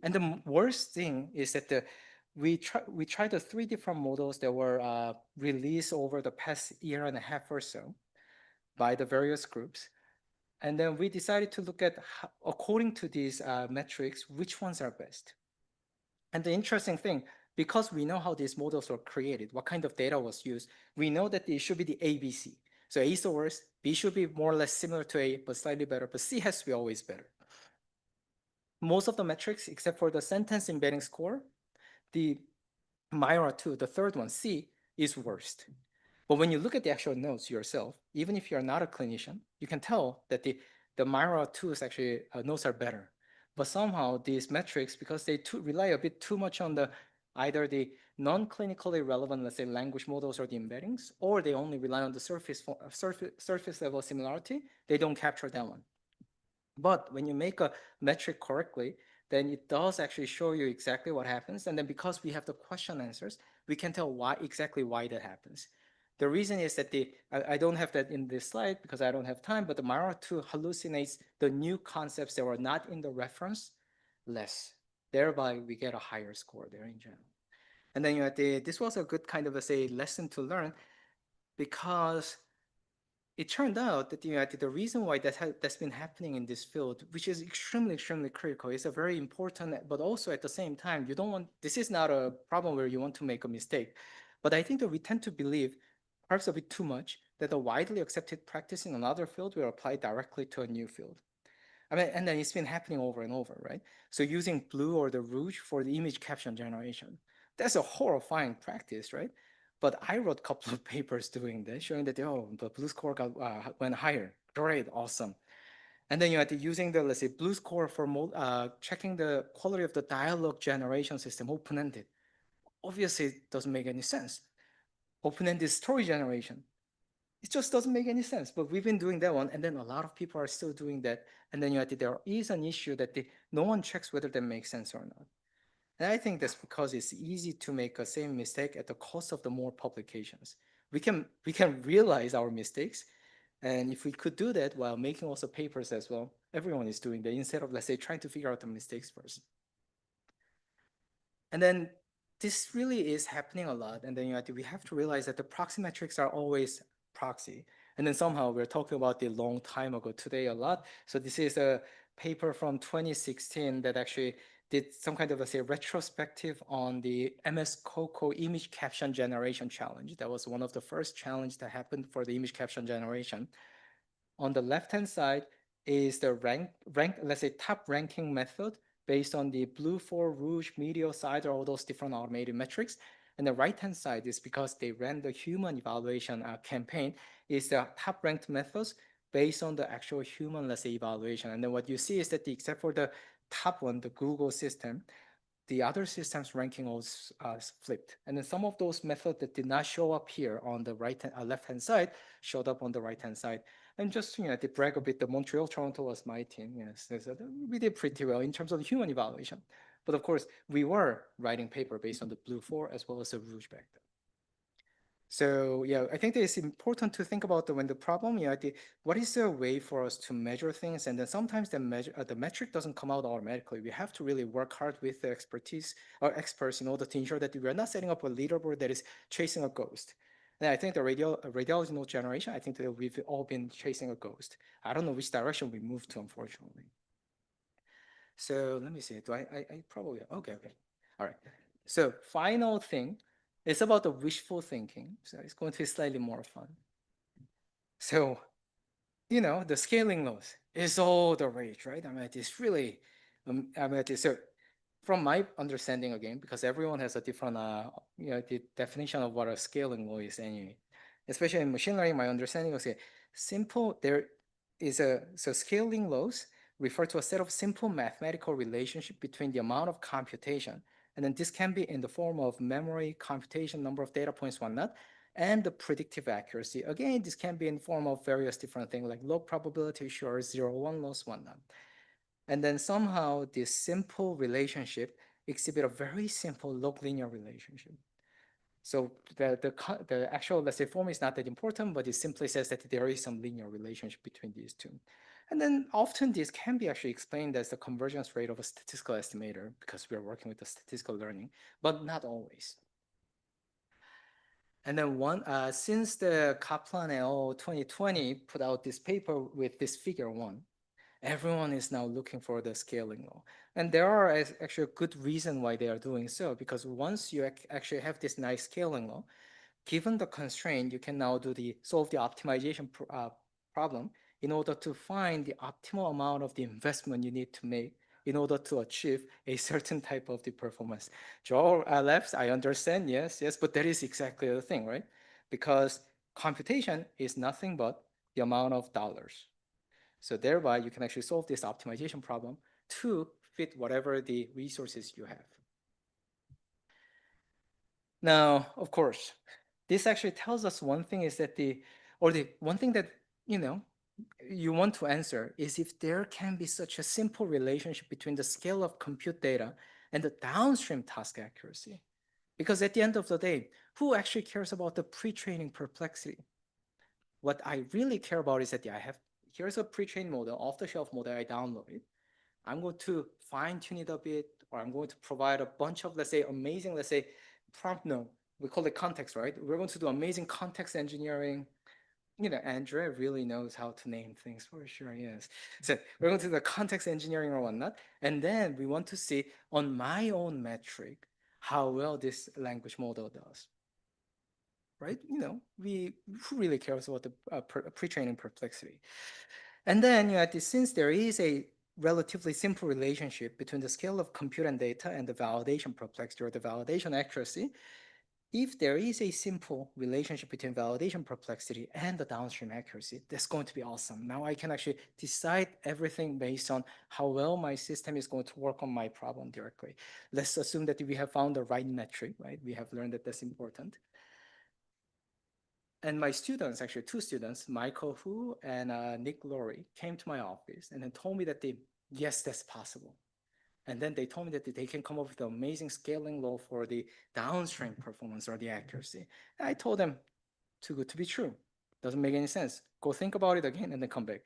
And the worst thing is that we tried the 3 different models that were released over the past year and a half or so by the various groups. And then we decided to look at, according to these metrics, which ones are best. And the interesting thing, because we know how these models were created, what kind of data was used, we know that it should be the ABC. So A is the worst, B should be more or less similar to A, but slightly better, but C has to be always better. Most of the metrics, except for the sentence embedding score, the Myra2, the third one, C, is worst. But when you look at the actual nodes yourself, even if you're not a clinician, you can tell that the Myra2's actually nodes are better. But somehow these metrics, because they rely a bit too much on either the non-clinically relevant, let's say, language models or the embeddings, or they only rely on the surface level similarity, they don't capture that one. But when you make a metric correctly, then it does actually show you exactly what happens. And then because we have the question answers, we can tell exactly why that happens. The reason is that I don't have that in this slide because I don't have time, but the Myra2 hallucinates the new concepts that were not in the reference less. Thereby, we get a higher score there in general. And then this was a good kind of a lesson to learn, because it turned out that the reason why that's been happening in this field, which is extremely, extremely critical, is a very important, but also at the same time, this is not a problem where you want to make a mistake. But I think that we tend to believe, perhaps a bit too much, that a widely accepted practice in another field will apply directly to a new field. I mean, and then it's been happening over and over, right? So using blue or the rouge for the image caption generation, that's a horrifying practice, right? But I wrote a couple of papers doing this, showing that, the blue score went higher. Great, awesome. And then using the, let's say, blue score for checking the quality of the dialogue generation system, open-ended. Obviously, it doesn't make any sense. Open-ended story generation, it just doesn't make any sense. But we've been doing that one, and then a lot of people are still doing that. And then there is an issue that no one checks whether that makes sense or not. And I think that's because it's easy to make the same mistake at the cost of the more publications. We can realize our mistakes, and if we could do that while making also papers as well, everyone is doing that instead of, let's say, trying to figure out the mistakes first. And then this really is happening a lot. And then we have to realize that the proxy metrics are always proxy. And then somehow we're talking about the long time ago today a lot. So this is a paper from 2016 that actually did some kind of a retrospective on the MS COCO image caption generation challenge. That was one of the first challenges that happened for the image caption generation. On the left-hand side is the let's say, top ranking method based on the blue for rouge, medial side, or all those different automated metrics. And the right-hand side is because they ran the human evaluation campaign, is the top ranked methods based on the actual human, let's say, evaluation. And then what you see is that except for the top one, the Google system, the other systems ranking was flipped. And then some of those methods that did not show up here on the left-hand side showed up on the right-hand side. And just, to brag a bit, the Montreal, Toronto was my team. Yes, we did pretty well in terms of human evaluation. But of course, we were writing paper based on the Blue 4 as well as the Rouge back then. So yeah, I think that it's important to think about when the problem, what is the way for us to measure things? And then sometimes the metric doesn't come out automatically. We have to really work hard with the expertise or experts in order to ensure that we are not setting up a leaderboard that is chasing a ghost. And I think the radiology node generation, I think that we've all been chasing a ghost. I don't know which direction we moved to, unfortunately. So let me see. Do I probably, okay. All right. So final thing, it's about the wishful thinking. So it's going to be slightly more fun. So the scaling laws is all the rage, right? I mean, it's really, so from my understanding again, because everyone has a different, the definition of what a scaling law is anyway. Especially in machine learning, my understanding is so scaling laws refer to a set of simple mathematical relationship between the amount of computation, and then this can be in the form of memory, computation, number of data points, whatnot, and the predictive accuracy. Again, this can be in form of various different things like log probability, sure, 0, 1 loss, whatnot. And then somehow this simple relationship exhibit a very simple log linear relationship. So the actual, let's say, form is not that important, but it simply says that there is some linear relationship between these two. And then often this can be actually explained as the convergence rate of a statistical estimator because we're working with the statistical learning, but not always. And then since the Kaplan et al. 2020 put out this paper with this figure 1, everyone is now looking for the scaling law. And there are actually a good reason why they are doing so, because once you actually have this nice scaling law, given the constraint, you can now solve the optimization problem in order to find the optimal amount of the investment you need to make in order to achieve a certain type of the performance. Joe laughs, I understand, yes, but that is exactly the thing, right? Because computation is nothing but the amount of dollars. So thereby, you can actually solve this optimization problem to fit whatever the resources you have. Now, of course, this actually tells us one thing is that the one thing that, you want to answer is if there can be such a simple relationship between the scale of compute data and the downstream task accuracy. Because at the end of the day, who actually cares about the pre-training perplexity? What I really care about is that here's a pre-trained model, off-the-shelf model, I download it. I'm going to fine-tune it a bit, or I'm going to provide a bunch of, let's say, amazing, we call it context, right? We're going to do amazing context engineering. Andrea really knows how to name things for sure, yes. So we're going to do the context engineering or whatnot, and then we want to see on my own metric how well this language model does, right? Who really cares about the pre-training perplexity? And then, since there is a relatively simple relationship between the scale of compute and data and the validation perplexity or the validation accuracy, if there is a simple relationship between validation perplexity and the downstream accuracy, that's going to be awesome. Now I can actually decide everything based on how well my system is going to work on my problem directly. Let's assume that we have found the right metric, right? We have learned that that's important. And my students, actually 2 students, Michael Hu and Nick Laurie, came to my office and then told me that yes, that's possible. And then they told me that they can come up with an amazing scaling law for the downstream performance or the accuracy. And I told them, too good to be true. Doesn't make any sense. Go think about it again and then come back.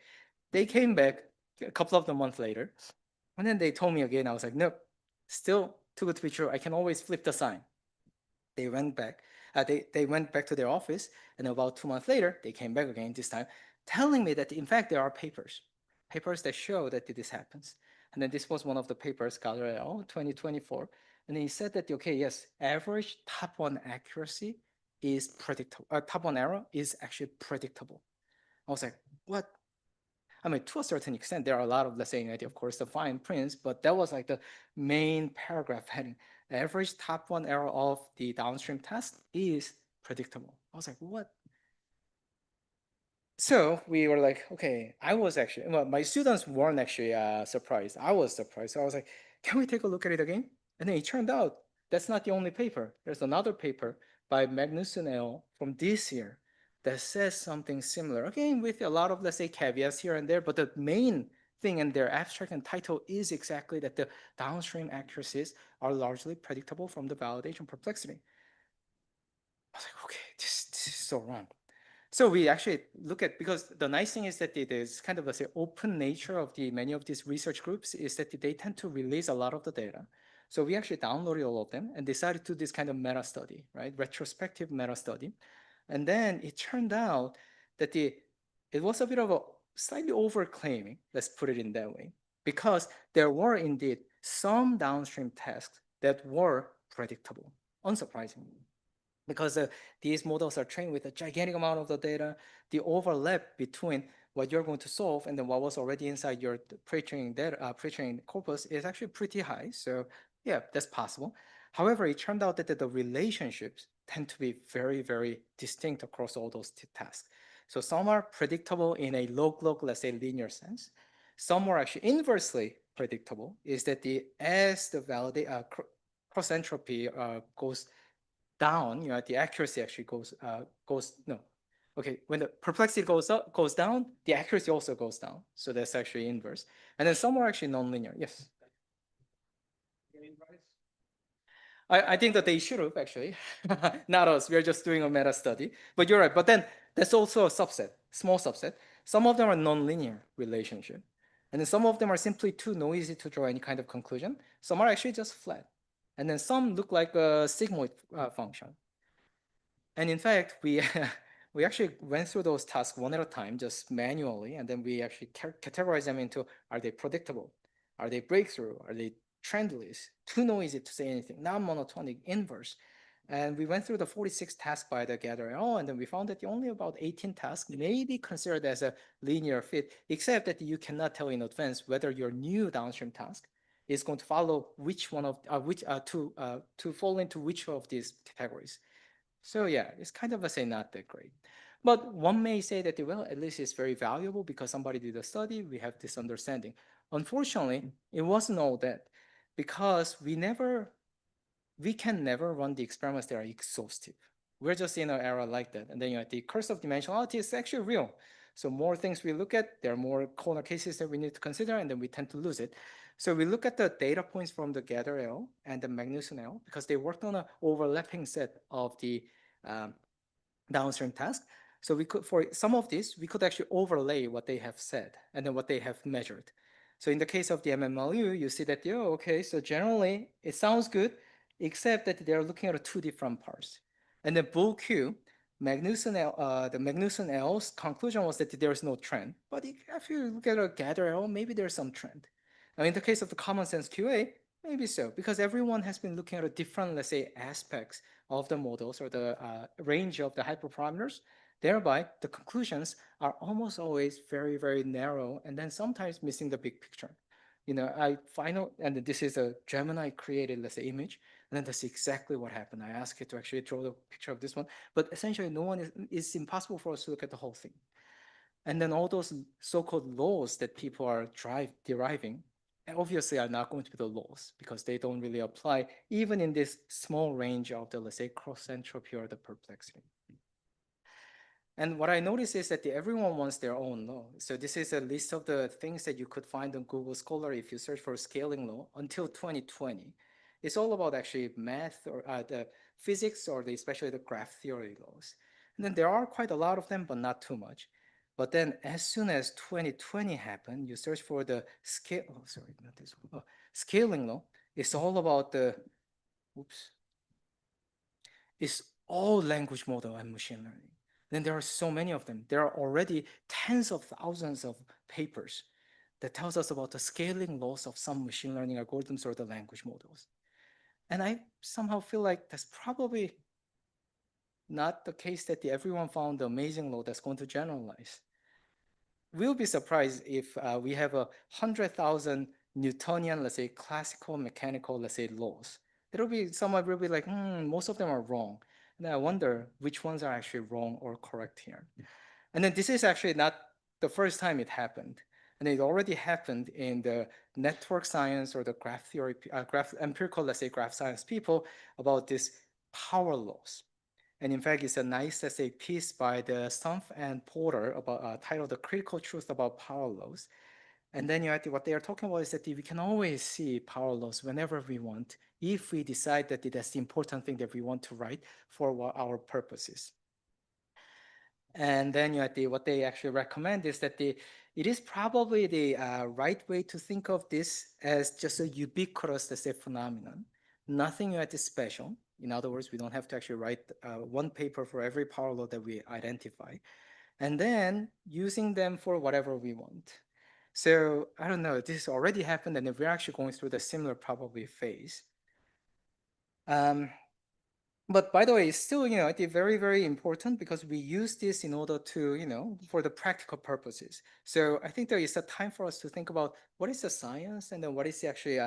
They came back a couple of the months later. And then they told me again, I was like, nope, still too good to be true. I can always flip the sign. They went back. They went back to their office, and about 2 months later, they came back again this time, telling me that in fact there are papers that show that this happens. And then this was one of the papers, Galler et al. 2024, and he said that okay, yes, average top 1 accuracy is predictable. Top 1 error is actually predictable. I was like, what? I mean, to a certain extent, there are a lot of, let's say, of course, the fine prints, but that was like the main paragraph heading. The average top 1 error of the downstream test is predictable. I was like, what? So we were like, okay, my students weren't actually surprised. I was surprised. So I was like, can we take a look at it again? And then it turned out that's not the only paper. There's another paper by Magnussen et al. From this year that says something similar. Again, with a lot of, let's say, caveats here and there, but the main thing in their abstract and title is exactly that the downstream accuracies are largely predictable from the validation perplexity. I was like, okay, this is so wrong. So we actually look at, because the nice thing is that there's kind of, let's say, open nature of many of these research groups is that they tend to release a lot of the data. So we actually downloaded all of them and decided to do this kind of meta study, right? Retrospective meta study. And then it turned out that it was a bit of a slightly overclaiming, let's put it in that way, because there were indeed some downstream tasks that were predictable, unsurprisingly. Because these models are trained with a gigantic amount of the data, the overlap between what you're going to solve and then what was already inside your pre-training data, pre-training corpus is actually pretty high. So yeah, that's possible. However, it turned out that the relationships tend to be very, very distinct across all those tasks. So some are predictable in a log, let's say linear sense. Some are actually inversely predictable, is that as the cross entropy goes down, the accuracy actually no. Okay, when the perplexity goes down, the accuracy also goes down. So that's actually inverse. And then some are actually nonlinear. Yes. I think that they should have actually, not us. We're just doing a meta study. But you're right. But then that's also a subset, small subset. Some of them are nonlinear relationship. And then some of them are simply too noisy to draw any kind of conclusion. Some are actually just flat. And then some look like a sigmoid function. And in fact, we we actually went through those tasks one at a time, just manually, and then we actually categorize them into: are they predictable? Are they breakthrough? Are they trendless? Too noisy to say anything? Non-monotonic, inverse. And we went through the 46 tasks by the gather, and then we found that only about 18 tasks may be considered as a linear fit, except that you cannot tell in advance whether your new downstream task is going to follow which one of to fall into which of these categories. So yeah, it's kind of say not that great. But one may say that, well, at least it's very valuable because somebody did a study, we have this understanding. Unfortunately, it wasn't all that because we can never run the experiments that are exhaustive. We're just in an era like that. And then the curse of dimensionality is actually real. So more things we look at, there are more corner cases that we need to consider, and then we tend to lose it. So we look at the data points from the Gather L and the Magnuson L because they worked on an overlapping set of the downstream task. So we could, for some of these, we could actually overlay what they have said and then what they have measured. So in the case of the MMLU, you see that, okay, so generally it sounds good, except that they're looking at two different parts. And then BullQ, the Magnuson L's conclusion was that there is no trend. But if you look at a Gather L, maybe there's some trend. Now in the case of the common sense QA, maybe so, because everyone has been looking at different, let's say, aspects of the models or the range of the hyperparameters. Thereby, the conclusions are almost always very, very narrow and then sometimes missing the big picture. And this is a Gemini created, let's say, image, and then that's exactly what happened. I asked it to actually draw the picture of this one, but essentially it's impossible for us to look at the whole thing. And then all those so-called laws that people are deriving obviously are not going to be the laws because they don't really apply even in this small range of the, let's say, cross entropy or the perplexity. And what I noticed is that everyone wants their own law. So this is a list of the things that you could find on Google Scholar if you search for scaling law until 2020. It's all about actually math or the physics or especially the graph theory laws. And then there are quite a lot of them, but not too much. But then as soon as 2020 happened, you search for the scaling law. It's all about it's all language model and machine learning. Then there are so many of them. There are already tens of thousands of papers that tells us about the scaling laws of some machine learning algorithms or the language models. And I somehow feel like that's probably not the case that everyone found the amazing law that's going to generalize. We'll be surprised if we have 100,000 Newtonian, let's say, classical mechanical, let's say, laws. Someone will be like, most of them are wrong. And I wonder which ones are actually wrong or correct here. And then this is actually not the first time it happened. And it already happened in the network science or the graph theory, empirical, let's say, graph science people about this power laws. And in fact, it's a nice, let's say, piece by the Stumpf and Porter about titled "The Critical Truth About Power Laws." And then what they are talking about is that we can always see power laws whenever we want, if we decide that that's the important thing that we want to write for our purposes. And then what they actually recommend is that it is probably the right way to think of this as just a ubiquitous, let's say, phenomenon. Nothing special. In other words, we don't have to actually write one paper for every power law that we identify, and then using them for whatever we want. So I don't know, this already happened, and we're actually going through the similar probably phase. But by the way, it's still, I think very, very important because we use this in order to, for the practical purposes. So I think there is a time for us to think about what is the science and then what is the actually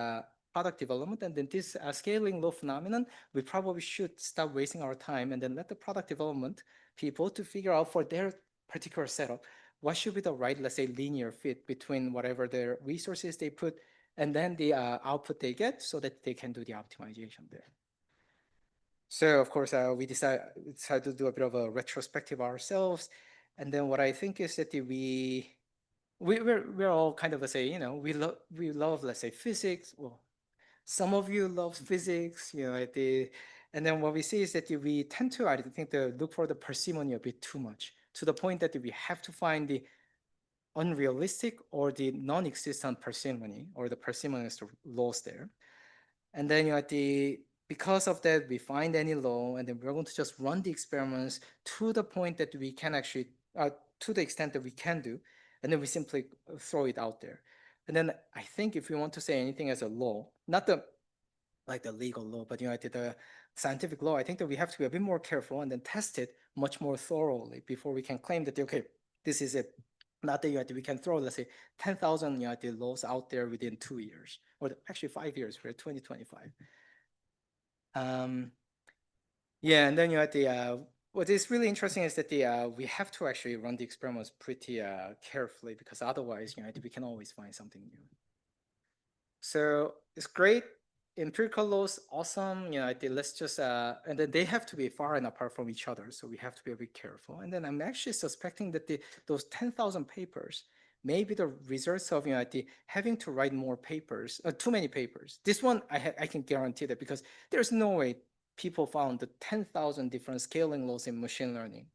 product development. And then this scaling law phenomenon, we probably should stop wasting our time and then let the product development people to figure out for their particular setup, what should be the right, let's say, linear fit between whatever their resources they put and then the output they get so that they can do the optimization there. So of course, we decided to do a bit of a retrospective ourselves, and then what I think is that we're all kind of, let's say, we love, let's say, physics. Well, some of you love physics, and then what we see is that we tend to, I think, to look for the parsimony a bit too much, to the point that we have to find the unrealistic or the non-existent parsimony or the parsimonious laws there. And then because of that, we find any law, and then we're going to just run the experiments to the point that we can actually, to the extent that we can do, and then we simply throw it out there. And then I think if we want to say anything as a law, not the legal law, but the scientific law, I think that we have to be a bit more careful and then test it much more thoroughly before we can claim that, okay, this is it. Not that we can throw, let's say, 10,000 laws out there within 2 years, or actually 5 years, we're 2025. Yeah, and then what is really interesting is that we have to actually run the experiments pretty carefully because otherwise, we can always find something new. So it's great. Empirical laws, awesome. Let's just and then they have to be far and apart from each other, so we have to be a bit careful. And then I'm actually suspecting that those 10,000 papers may be the results of having to write more papers, too many papers. This one I can guarantee that because there's no way people found the 10,000 different scaling laws in machine learning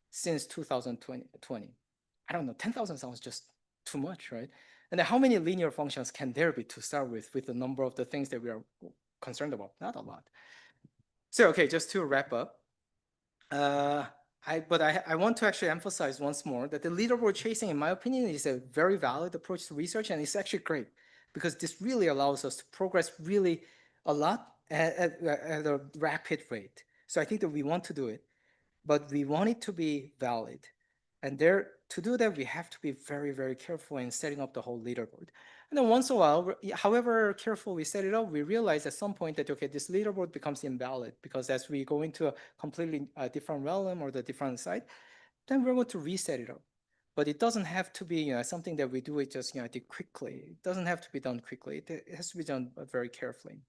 since 2020. I don't know, 10,000 sounds just too much, right? And then how many linear functions can there be to start with the number of the things that we are concerned about? Not a lot. So, okay, just to wrap up, I want to actually emphasize once more that the leaderboard chasing, in my opinion, is a very valid approach to research, and it's actually great because this really allows us to progress really a lot at a rapid rate. So I think that we want to do it, but we want it to be valid. And to do that, we have to be very, very careful in setting up the whole leaderboard. And then once in a while, however careful we set it up, we realize at some point that, okay, this leaderboard becomes invalid because as we go into a completely different realm or the different site, then we're going to reset it up. But it doesn't have to be something that we do it just quickly. It doesn't have to be done quickly. It has to be done very carefully.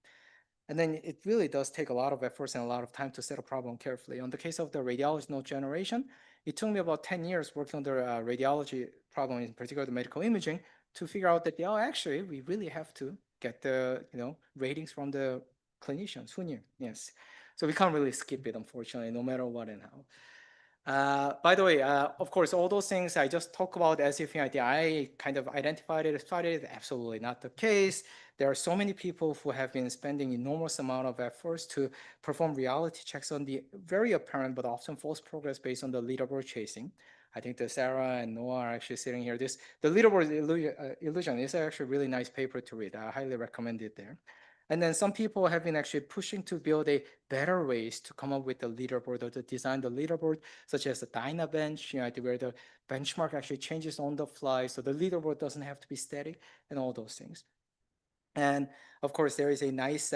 And then it really does take a lot of efforts and a lot of time to set a problem carefully. On the case of the radiology node generation, it took me about 10 years working on the radiology problem, in particular the medical imaging, to figure out that, actually, we really have to get the ratings from the clinicians. Who knew? Yes. So we can't really skip it, unfortunately, no matter what and how. By the way, of course, all those things I just talk about as if I kind of identified it, started it. Absolutely not the case. There are so many people who have been spending enormous amount of efforts to perform reality checks on the very apparent but often false progress based on the leaderboard chasing. I think that Sarah and Noah are actually sitting here. The leaderboard illusion is actually a really nice paper to read. I highly recommend it there. And then some people have been actually pushing to build a better ways to come up with the leaderboard or to design the leaderboard, such as the Dynabench, where the benchmark actually changes on the fly, so the leaderboard doesn't have to be static and all those things. And of course, there is a nice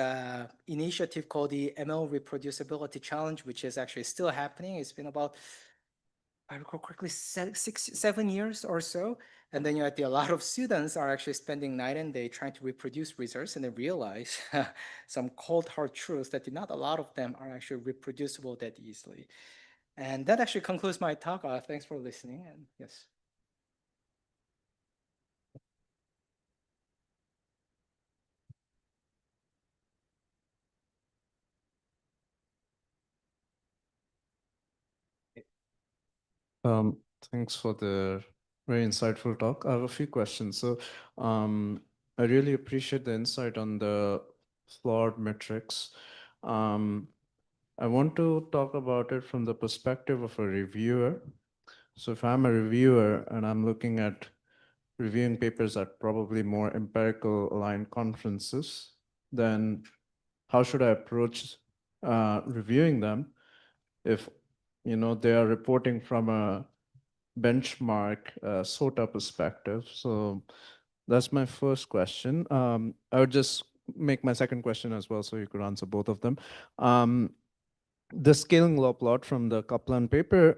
initiative called the ML Reproducibility Challenge, which is actually still happening. It's been about, if I recall correctly, 7 years or so. And then a lot of students are actually spending night and day trying to reproduce results, and they realize some cold hard truths that not a lot of them are actually reproducible that easily. And that actually concludes my talk. Thanks for listening. And yes. Thanks for the very insightful talk. I have a few questions. So I really appreciate the insight on the flawed metrics. I want to talk about it from the perspective of a reviewer. So if I'm a reviewer and I'm looking at reviewing papers at probably more empirical aligned conferences, then how should I approach reviewing them if, they are reporting from a benchmark SOTA perspective. So that's my first question. I would just make my second question as well, so you could answer both of them. The scaling law plot from the Kaplan paper,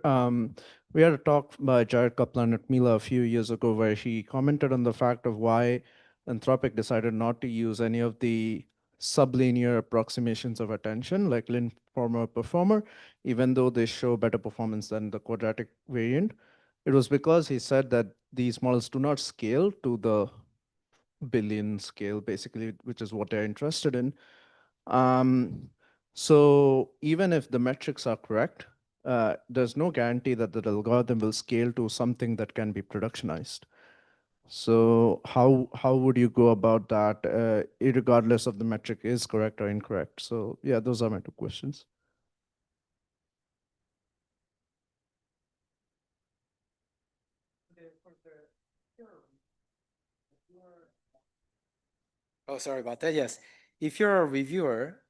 we had a talk by Jared Kaplan at Mila a few years ago where he commented on the fact of why Anthropic decided not to use any of the sublinear approximations of attention like linformer performer, even though they show better performance than the quadratic variant. It was because he said that these models do not scale to the billion scale, basically, which is what they're interested in. So even if the metrics are correct, there's no guarantee that the algorithm will scale to something that can be productionized. So how would you go about that, regardless of the metric is correct or incorrect? So yeah, those are my two questions. Oh, sorry about that. Yes. If you're a reviewer,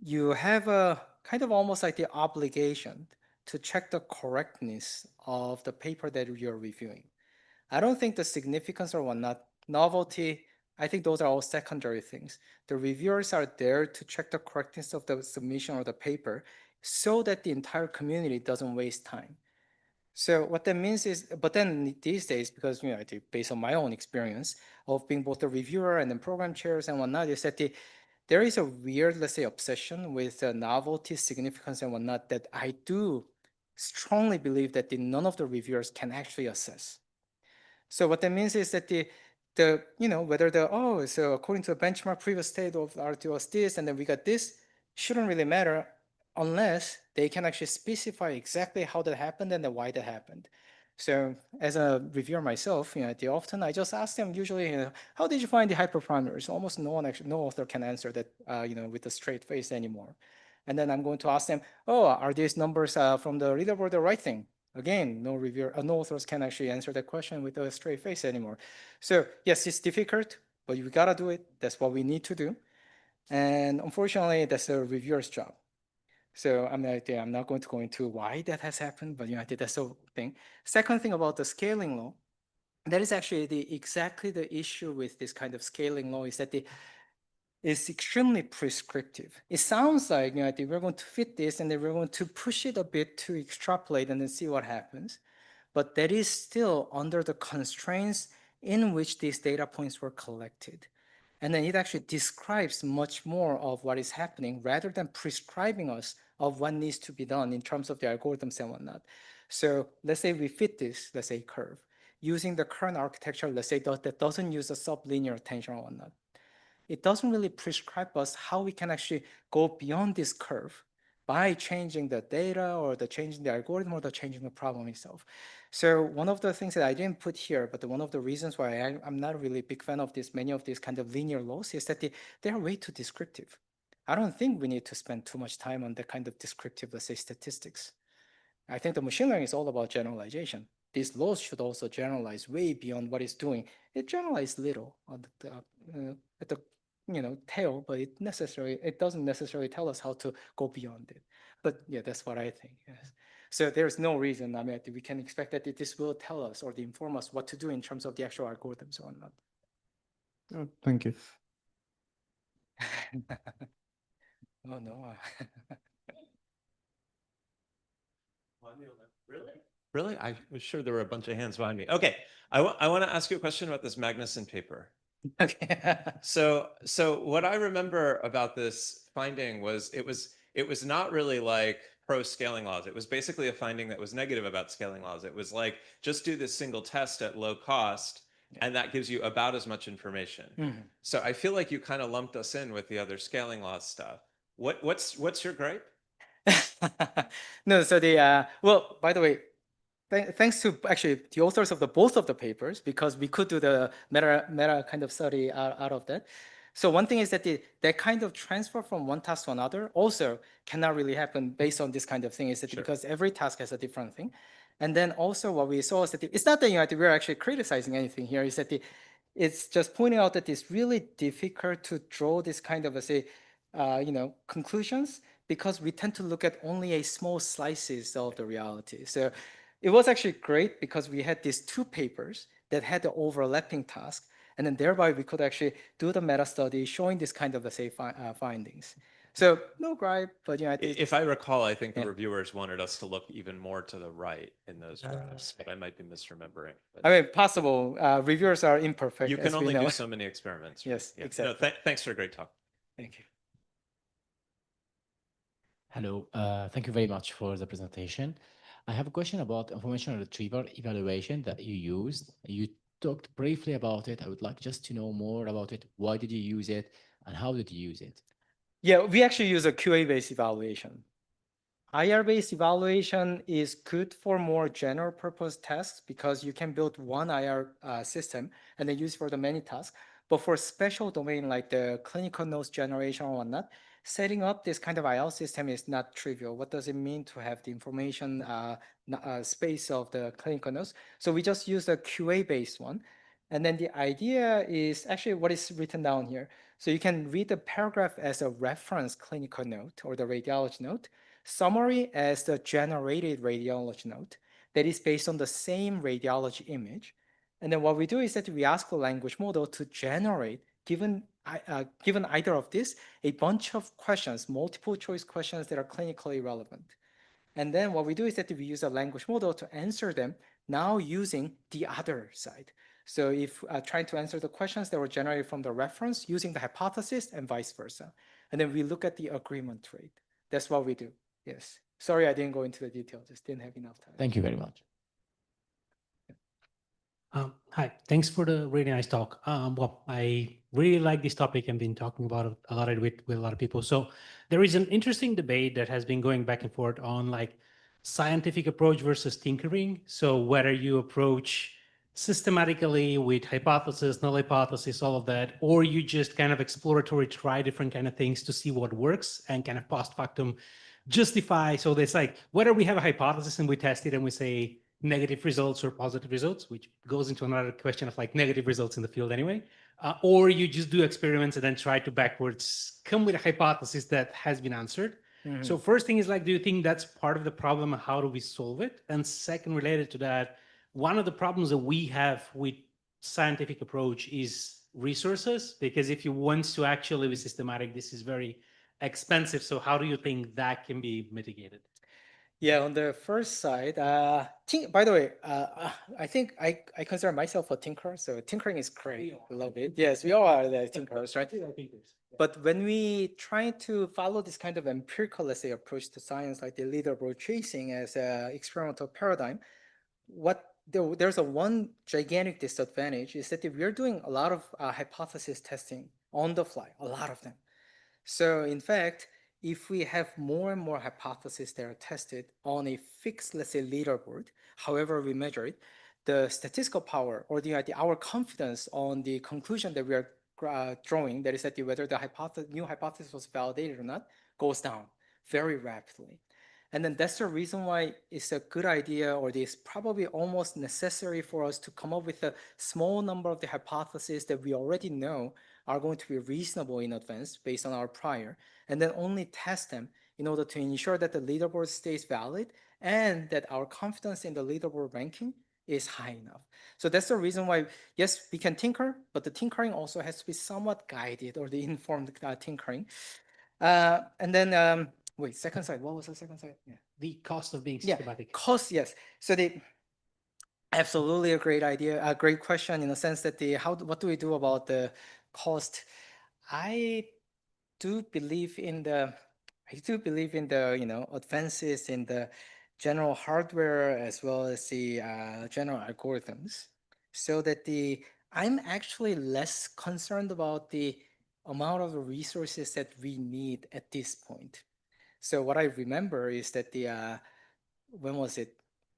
you have a kind of almost like the obligation to check the correctness of the paper that you're reviewing. I don't think the significance or whatnot, novelty, I think those are all secondary things. The reviewers are there to check the correctness of the submission or the paper so that the entire community doesn't waste time. So what that means is, but then these days, because I think based on my own experience of being both a reviewer and then program chairs and whatnot, is that there is a weird, let's say, obsession with novelty, significance, and whatnot that I do strongly believe that none of the reviewers can actually assess. So what that means is that whether so according to the benchmark previous state of RT was this, and then we got this, shouldn't really matter unless they can actually specify exactly how that happened and then why that happened. So as a reviewer myself, often I just ask them usually, how did you find the hyperparameters? Almost no author can answer that, with a straight face anymore. And then I'm going to ask them, oh, are these numbers from the leaderboard the right thing? Again, no reviewer, no authors can actually answer that question with a straight face anymore. So yes, it's difficult, but you gotta do it. That's what we need to do. And unfortunately, that's a reviewer's job. So I'm not going to go into why that has happened, but I think that's the thing. Second thing about the scaling law, that is actually exactly the issue with this kind of scaling law is that it's extremely prescriptive. It sounds like we're going to fit this and then we're going to push it a bit to extrapolate and then see what happens. But that is still under the constraints in which these data points were collected. And then it actually describes much more of what is happening rather than prescribing us of what needs to be done in terms of the algorithms and whatnot. So let's say we fit this, let's say curve, using the current architecture, let's say that doesn't use a sublinear attention or whatnot. It doesn't really prescribe us how we can actually go beyond this curve by changing the data or changing the algorithm or changing the problem itself. So one of the things that I didn't put here, but one of the reasons why I'm not really a big fan of many of these kind of linear laws is that they are way too descriptive. I don't think we need to spend too much time on that kind of descriptive, let's say, statistics. I think the machine learning is all about generalization. These laws should also generalize way beyond what it's doing. It generalizes little on at the tail, but it doesn't necessarily tell us how to go beyond it. But yeah, that's what I think. Yes. So there's no reason we can expect that this will tell us or inform us what to do in terms of the actual algorithms or not. Oh, thank you. Oh no. Really? Really? I was sure there were a bunch of hands behind me. Okay, I want to ask you a question about this Magnuson paper. Okay. So what I remember about this finding was it was not really like pro scaling laws. It was basically a finding that was negative about scaling laws. It was like, just do this single test at low cost, and that gives you about as much information. Mm-hmm. So I feel like you kind of lumped us in with the other scaling laws stuff. What's your gripe? No, so well, by the way, thanks to actually the authors of both of the papers, because we could do the meta kind of study out of that. So one thing is that that kind of transfer from one task to another also cannot really happen based on this kind of thing, is that because every task has a different thing. And then also what we saw is that it's not that we're actually criticizing anything here, is that it's just pointing out that it's really difficult to draw this kind of, say, conclusions because we tend to look at only a small slices of the reality. So it was actually great because we had these two papers that had the overlapping task, and then thereby we could actually do the meta study showing this kind of, let's say, findings. So no gripe, but I think If I recall, I think the Yeah. reviewers wanted us to look even more to the right in those graphs, but I might be misremembering. But I mean, possible. Reviewers are imperfect. you as can we only know. do so many experiments. right? Yes, Yeah. exactly. No, thanks for a great talk. Thank you. Hello, thank you very much for the presentation. I have a question about information retrieval evaluation that you used. You talked briefly about it. I would like just to know more about it. Why did you use it and how did you use it? Yeah, we actually use a QA-based evaluation. IR-based evaluation is good for more general purpose tasks because you can build one IR system and then use it for the many tasks. But for special domain like the clinical notes generation or whatnot, setting up this kind of IR system is not trivial. What does it mean to have the information space of the clinical notes? So we just use a QA-based one. And then the idea is actually what is written down here. So you can read the paragraph as a reference clinical note or the radiology note, summary as the generated radiology note that is based on the same radiology image. And then what we do is that we ask the language model to generate, given either of this, a bunch of questions, multiple choice questions that are clinically relevant. And then what we do is that we use a language model to answer them now using the other side. So if trying to answer the questions that were generated from the reference using the hypothesis and vice versa. And then we look at the agreement rate. That's what we do. Yes. Sorry, I didn't go into the details. Just didn't have enough time. Thank you very much. Hi, thanks for the really nice talk. Well, I really like this topic and been talking about it a lot with a lot of people. So there is an interesting debate that has been going back and forth on like scientific approach versus tinkering. So whether you approach systematically with hypothesis, null hypothesis, all of that, or you just kind of exploratory try different kind of things to see what works and kind of post factum justify. So there's like whether we have a hypothesis and we test it and we say negative results or positive results, which goes into another question of like negative results in the field anyway, or you just do experiments and then try to backwards come with a hypothesis that has been answered. Mhm. So first thing is like, do you think that's part of the problem? How do we solve it? And second, related to that, one of the problems that we have with scientific approach is resources, because if you want to actually be systematic, this is very expensive. So how do you think that can be mitigated? Yeah, on the first side, by the way, I think I consider myself a tinkerer, so tinkering is great. I love it. Yes, we all are the tinkerers, right? But when we try to follow this kind of empirical, let's say, approach to science, like the leaderboard chasing as an experimental paradigm, there's a one gigantic disadvantage is that we're doing a lot of hypothesis testing on the fly, a lot of them. So in fact, if we have more and more hypotheses that are tested on a fixed, let's say, leaderboard, however we measure it, the statistical power or our confidence on the conclusion that we are drawing, that is that whether the new hypothesis was validated or not, goes down very rapidly. And then that's the reason why it's a good idea, or it's probably almost necessary for us to come up with a small number of the hypotheses that we already know are going to be reasonable in advance based on our prior, and then only test them in order to ensure that the leaderboard stays valid and that our confidence in the leaderboard ranking is high enough. So that's the reason why, yes, we can tinker, but the tinkering also has to be somewhat guided, or the informed tinkering. And then, wait, second side, what was the second side? Yeah. The cost of being Yeah, systematic. cost, yes. So absolutely a great idea, a great question in the sense that what do we do about the cost? I do believe in the advances in the general hardware as well as the general algorithms, so that I'm actually less concerned about the amount of resources that we need at this point. So what I remember is that when was it,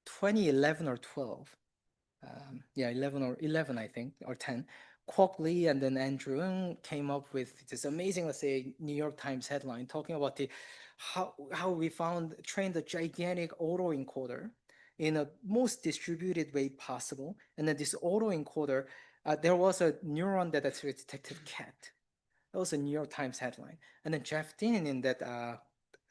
2011 or 12? 11 I think, or 10. Kwok Lee and then Andrew Ng came up with this amazing, let's say, New York Times headline talking about how we trained a gigantic autoencoder in a most distributed way possible. And then this autoencoder, there was a neuron that actually detected cat. That was a New York Times headline. And then Jeff Dean in that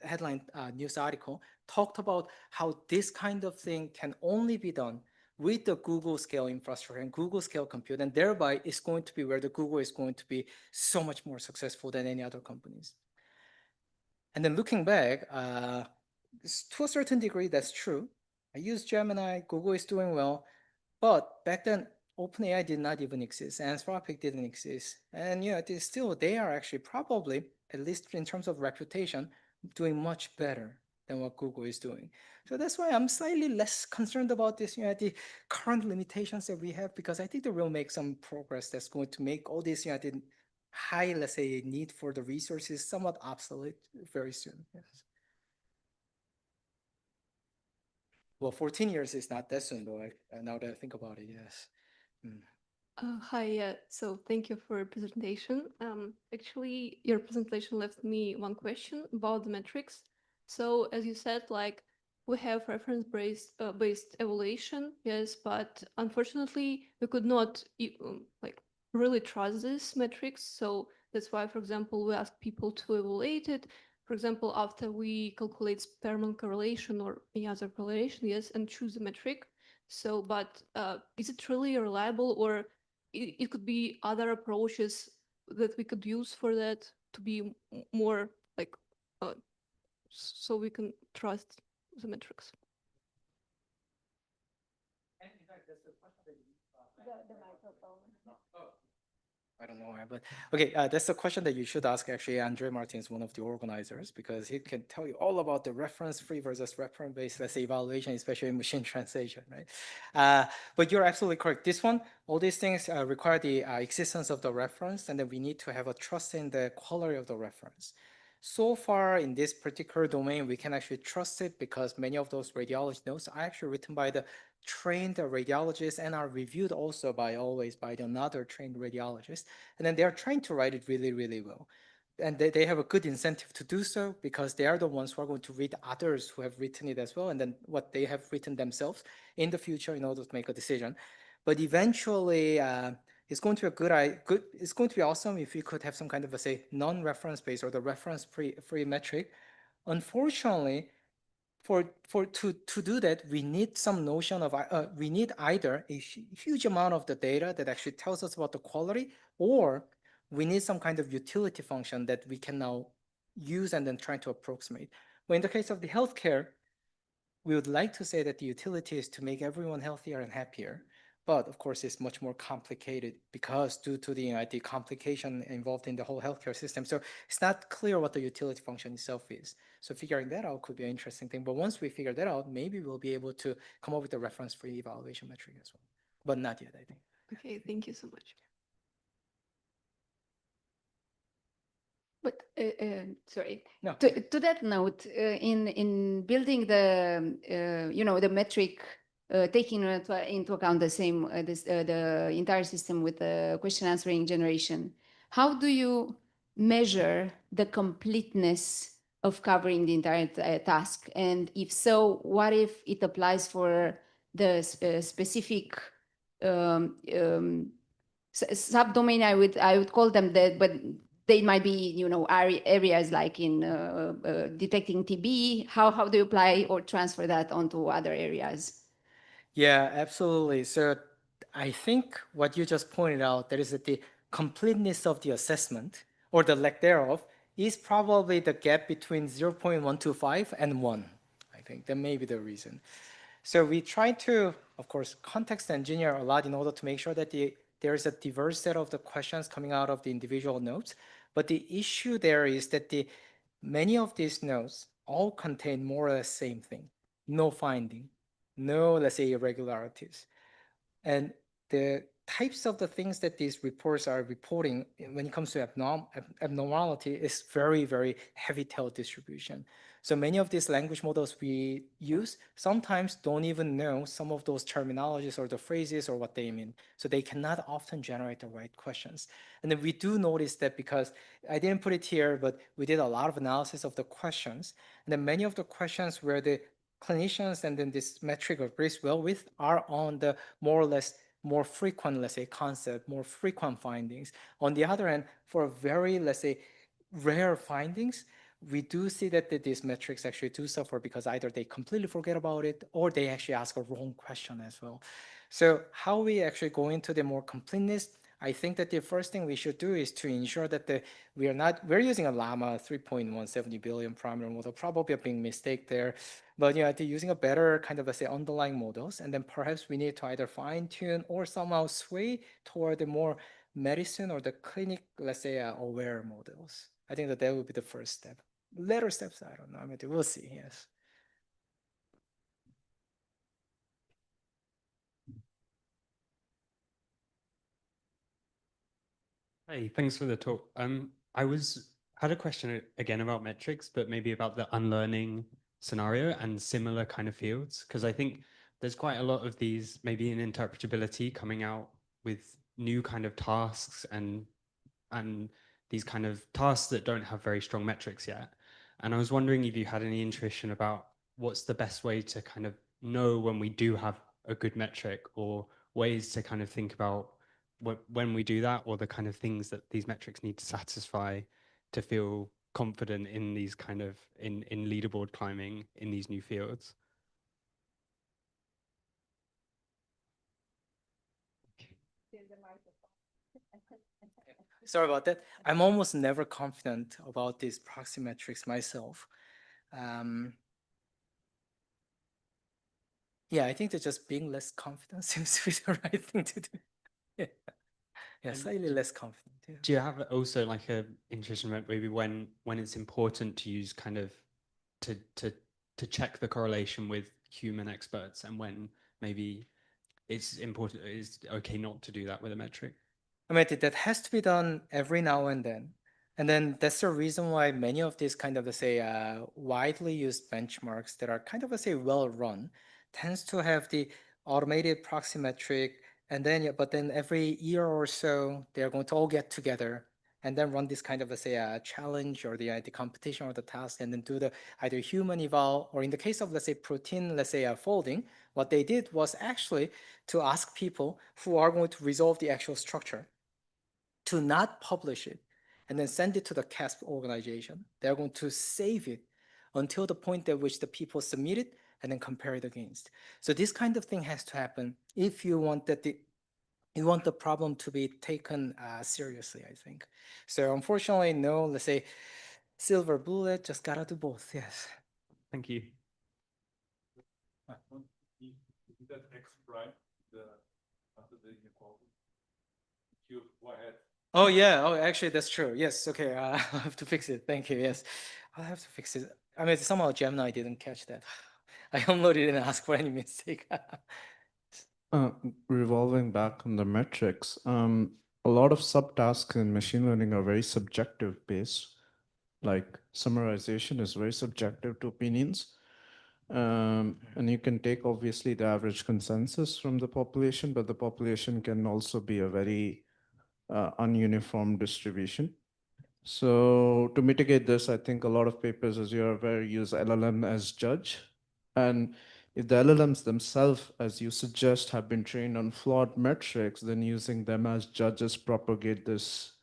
headline news article talked about how this kind of thing can only be done with the Google scale infrastructure and Google scale compute, and thereby it's going to be where the Google is going to be so much more successful than any other companies. And then looking back, to a certain degree, that's true. I use Gemini, Google is doing well, but back then, OpenAI did not even exist, Anthropic didn't exist. And still, they are actually probably, at least in terms of reputation, doing much better than what Google is doing. So that's why I'm slightly less concerned about this, the current limitations that we have, because I think they will make some progress that's going to make all this, the high, let's say, need for the resources somewhat obsolete very soon. Yes. Well, 14 years is not that soon, though. Now that I think about it, yes. Hi, yeah. So thank you for your presentation. Actually, your presentation left me one question about the metrics. So as you said, like we have reference-based based evaluation, yes, but unfortunately we could not like really trust these metrics. So that's why, for example, we ask people to evaluate it. For example, after we calculate Spearman correlation or any other correlation, yes, and choose a metric. So, but is it really reliable, or it could be other approaches that we could use for that to be more like, so we can trust the metrics? I don't know why, but okay, that's the question that you should ask actually Andre Martins, one of the organizers, because he can tell you all about the reference-free versus reference-based, let's say, evaluation, especially in machine translation, right? But you're absolutely correct. This one, all these things require the existence of the reference, and then we need to have a trust in the quality of the reference. So far in this particular domain, we can actually trust it because many of those radiology notes are actually written by the trained radiologists and are reviewed also by another trained radiologist. And then they're trying to write it really, really well. And they have a good incentive to do so because they are the ones who are going to read others who have written it as well, and then what they have written themselves in the future in order to make a decision. But eventually, it's going to be it's going to be awesome if we could have some kind of say non-reference based or the reference-free metric. Unfortunately, to do that, we need some notion of we need either a huge amount of the data that actually tells us about the quality, or we need some kind of utility function that we can now use and then try to approximate. But in the case of the healthcare, we would like to say that the utility is to make everyone healthier and happier. But of course, it's much more complicated because due to the complication involved in the whole healthcare system. So it's not clear what the utility function itself is. So figuring that out could be an interesting thing. But once we figure that out, maybe we'll be able to come up with a reference-free evaluation metric as well. But not yet, I think. Okay, thank you so much. But sorry. No. To that note, in building the the metric, taking into account the same the entire system with the question answering generation, how do you measure the completeness of covering the entire task? And if so, what if it applies for the specific subdomain? I would call them that, but they might be, areas like in detecting TB. How do you apply or transfer that onto other areas? Yeah, absolutely. So I think what you just pointed out, that is that the completeness of the assessment or the lack thereof is probably the gap between 0.125 and 1. I think that may be the reason. So we try to, of course, context engineer a lot in order to make sure that there is a diverse set of the questions coming out of the individual nodes. But the issue there is that many of these nodes all contain more or less same thing, no finding, no, let's say, irregularities. And the types of the things that these reports are reporting when it comes to abnormality is very, very heavy tail distribution. So many of these language models we use sometimes don't even know some of those terminologies or the phrases or what they mean. So they cannot often generate the right questions. And then we do notice that because I didn't put it here, but we did a lot of analysis of the questions. And then many of the questions where the clinicians and then this metric agrees well with are on the more or less more frequent, let's say, concept, more frequent findings. On the other hand, for very, let's say, rare findings, we do see that these metrics actually do suffer because either they completely forget about it or they actually ask a wrong question as well. So how we actually go into the more completeness, I think that the first thing we should do is to ensure that we're using a Llama 3.170 billion parameter model, probably a big mistake there. But yeah, they're using a better kind of, let's say, underlying models. And then perhaps we need to either fine tune or somehow sway toward the more medicine or the clinic, let's say, aware models. I think that would be the first step. Later steps, I don't know. I mean, we'll see, yes. Hey, thanks for the talk. I had a question again about metrics, but maybe about the unlearning scenario and similar kind of fields, because I think there's quite a lot of these, maybe in interpretability, coming out with new kind of tasks and these kind of tasks that don't have very strong metrics yet. And I was wondering if you had any intuition about what's the best way to kind of know when we do have a good metric, or ways to kind of think about when we do that, or the kind of things that these metrics need to satisfy to feel confident in these kind of in leaderboard climbing in these new fields. Sorry about that. I'm almost never confident about these proxy metrics myself. Yeah, I think that just being less confident seems to be the right thing to do. Yeah, slightly less confident. Yeah. Do you have also like a intuition about maybe when it's important to use kind of to check the correlation with human experts, and when maybe it's okay not to do that with a metric? I mean, that has to be done every now and then. And then that's the reason why many of these kind of, let's say, widely used benchmarks that are kind of, let's say, well run tends to have the automated proxy metric. And then, yeah, but then every year or so, they're going to all get together and then run this kind of, let's say, a challenge or the competition or the task, and then do the either human eval, or in the case of, let's say, protein, let's say, folding, what they did was actually to ask people who are going to resolve the actual structure to not publish it and then send it to the CASP organization. They're going to save it until the point at which the people submit it and then compare it against. So this kind of thing has to happen if you want that you want the problem to be taken seriously, I think. So unfortunately, no, let's say, silver bullet, just gotta do both, yes. Thank you. That X prime, after the inequality. You go ahead. Oh yeah, oh actually that's true. Yes, okay, I'll have to fix it. Thank you, yes. I'll have to fix it. I mean, somehow Gemini didn't catch that. I unloaded and asked for any mistake. Revolving back on the metrics, a lot of subtasks in machine learning are very subjective based. Like summarization is very subjective to opinions. And you can take obviously the average consensus from the population, but the population can also be a very ununiform distribution. So to mitigate this, I think a lot of papers, as you're aware, use LLM as judge. And if the LLMs themselves, as you suggest, have been trained on flawed metrics, then using them as judges propagate this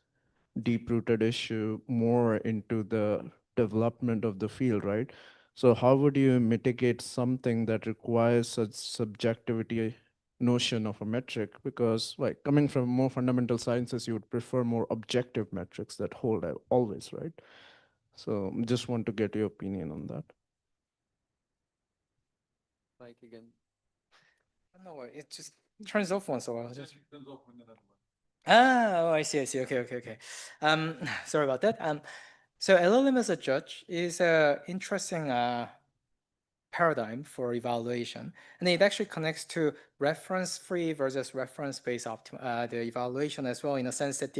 deep-rooted issue more into the development of the field, right? So how would you mitigate something that requires such subjectivity notion of a metric? Because like coming from more fundamental sciences, you would prefer more objective metrics that hold always, right? So just want to get your opinion on that. Like again, I don't know, it just turns off once in a while. Just... Ah, oh, I see. Okay. Sorry about that. So LLM as a judge is a interesting paradigm for evaluation, and it actually connects to reference-free versus reference-based the evaluation as well, in a sense that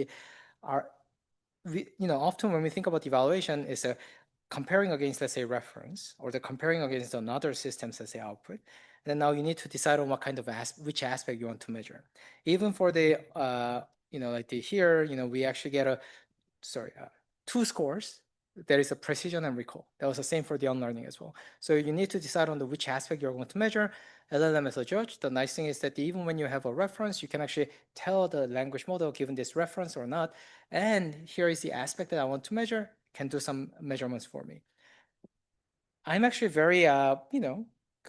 often when we think about evaluation, is a comparing against, let's say, reference, or the comparing against another system's, let's say, output. And then now you need to decide on what kind of which aspect you want to measure. Even for the like here, we actually get two scores, there is a precision and recall. That was the same for the unlearning as well. So you need to decide on which aspect you're going to measure. LLM as a judge. The nice thing is that even when you have a reference, you can actually tell the language model given this reference or not. And here is the aspect that I want to measure, can do some measurements for me. I'm actually very,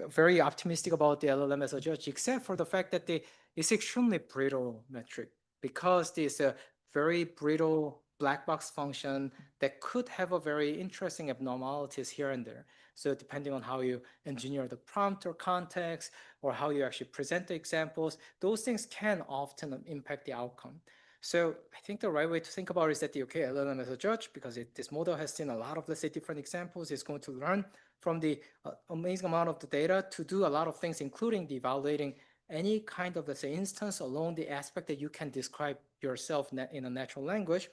very optimistic about the LLM as a judge, except for the fact that it's extremely brittle metric because there's a very brittle black box function that could have a very interesting abnormalities here and there. So depending on how you engineer the prompt or context or how you actually present the examples, those things can often impact the outcome. So I think the right way to think about it is that okay, LLM as a judge, because this model has seen a lot of, let's say, different examples, it's going to learn from the amazing amount of the data to do a lot of things, including the evaluating any kind of, let's say, instance along the aspect that you can describe yourself in a natural language,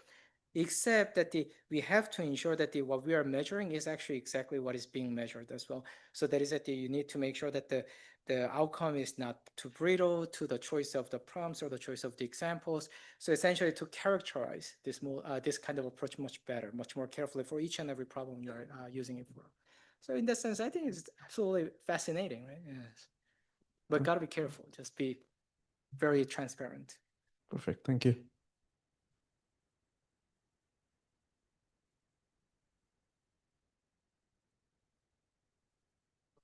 except that we have to ensure that what we are measuring is actually exactly what is being measured as well. So that is that you need to make sure that the outcome is not too brittle to the choice of the prompts or the choice of the examples. So essentially to characterize this this kind of approach much better, much more carefully for each and every problem you're using it for. So in that sense, I think it's absolutely fascinating, right? Yes. But gotta be careful, just be very transparent. Perfect, thank you.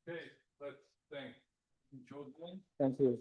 Okay, let's thank Kyunghyun. Thank you.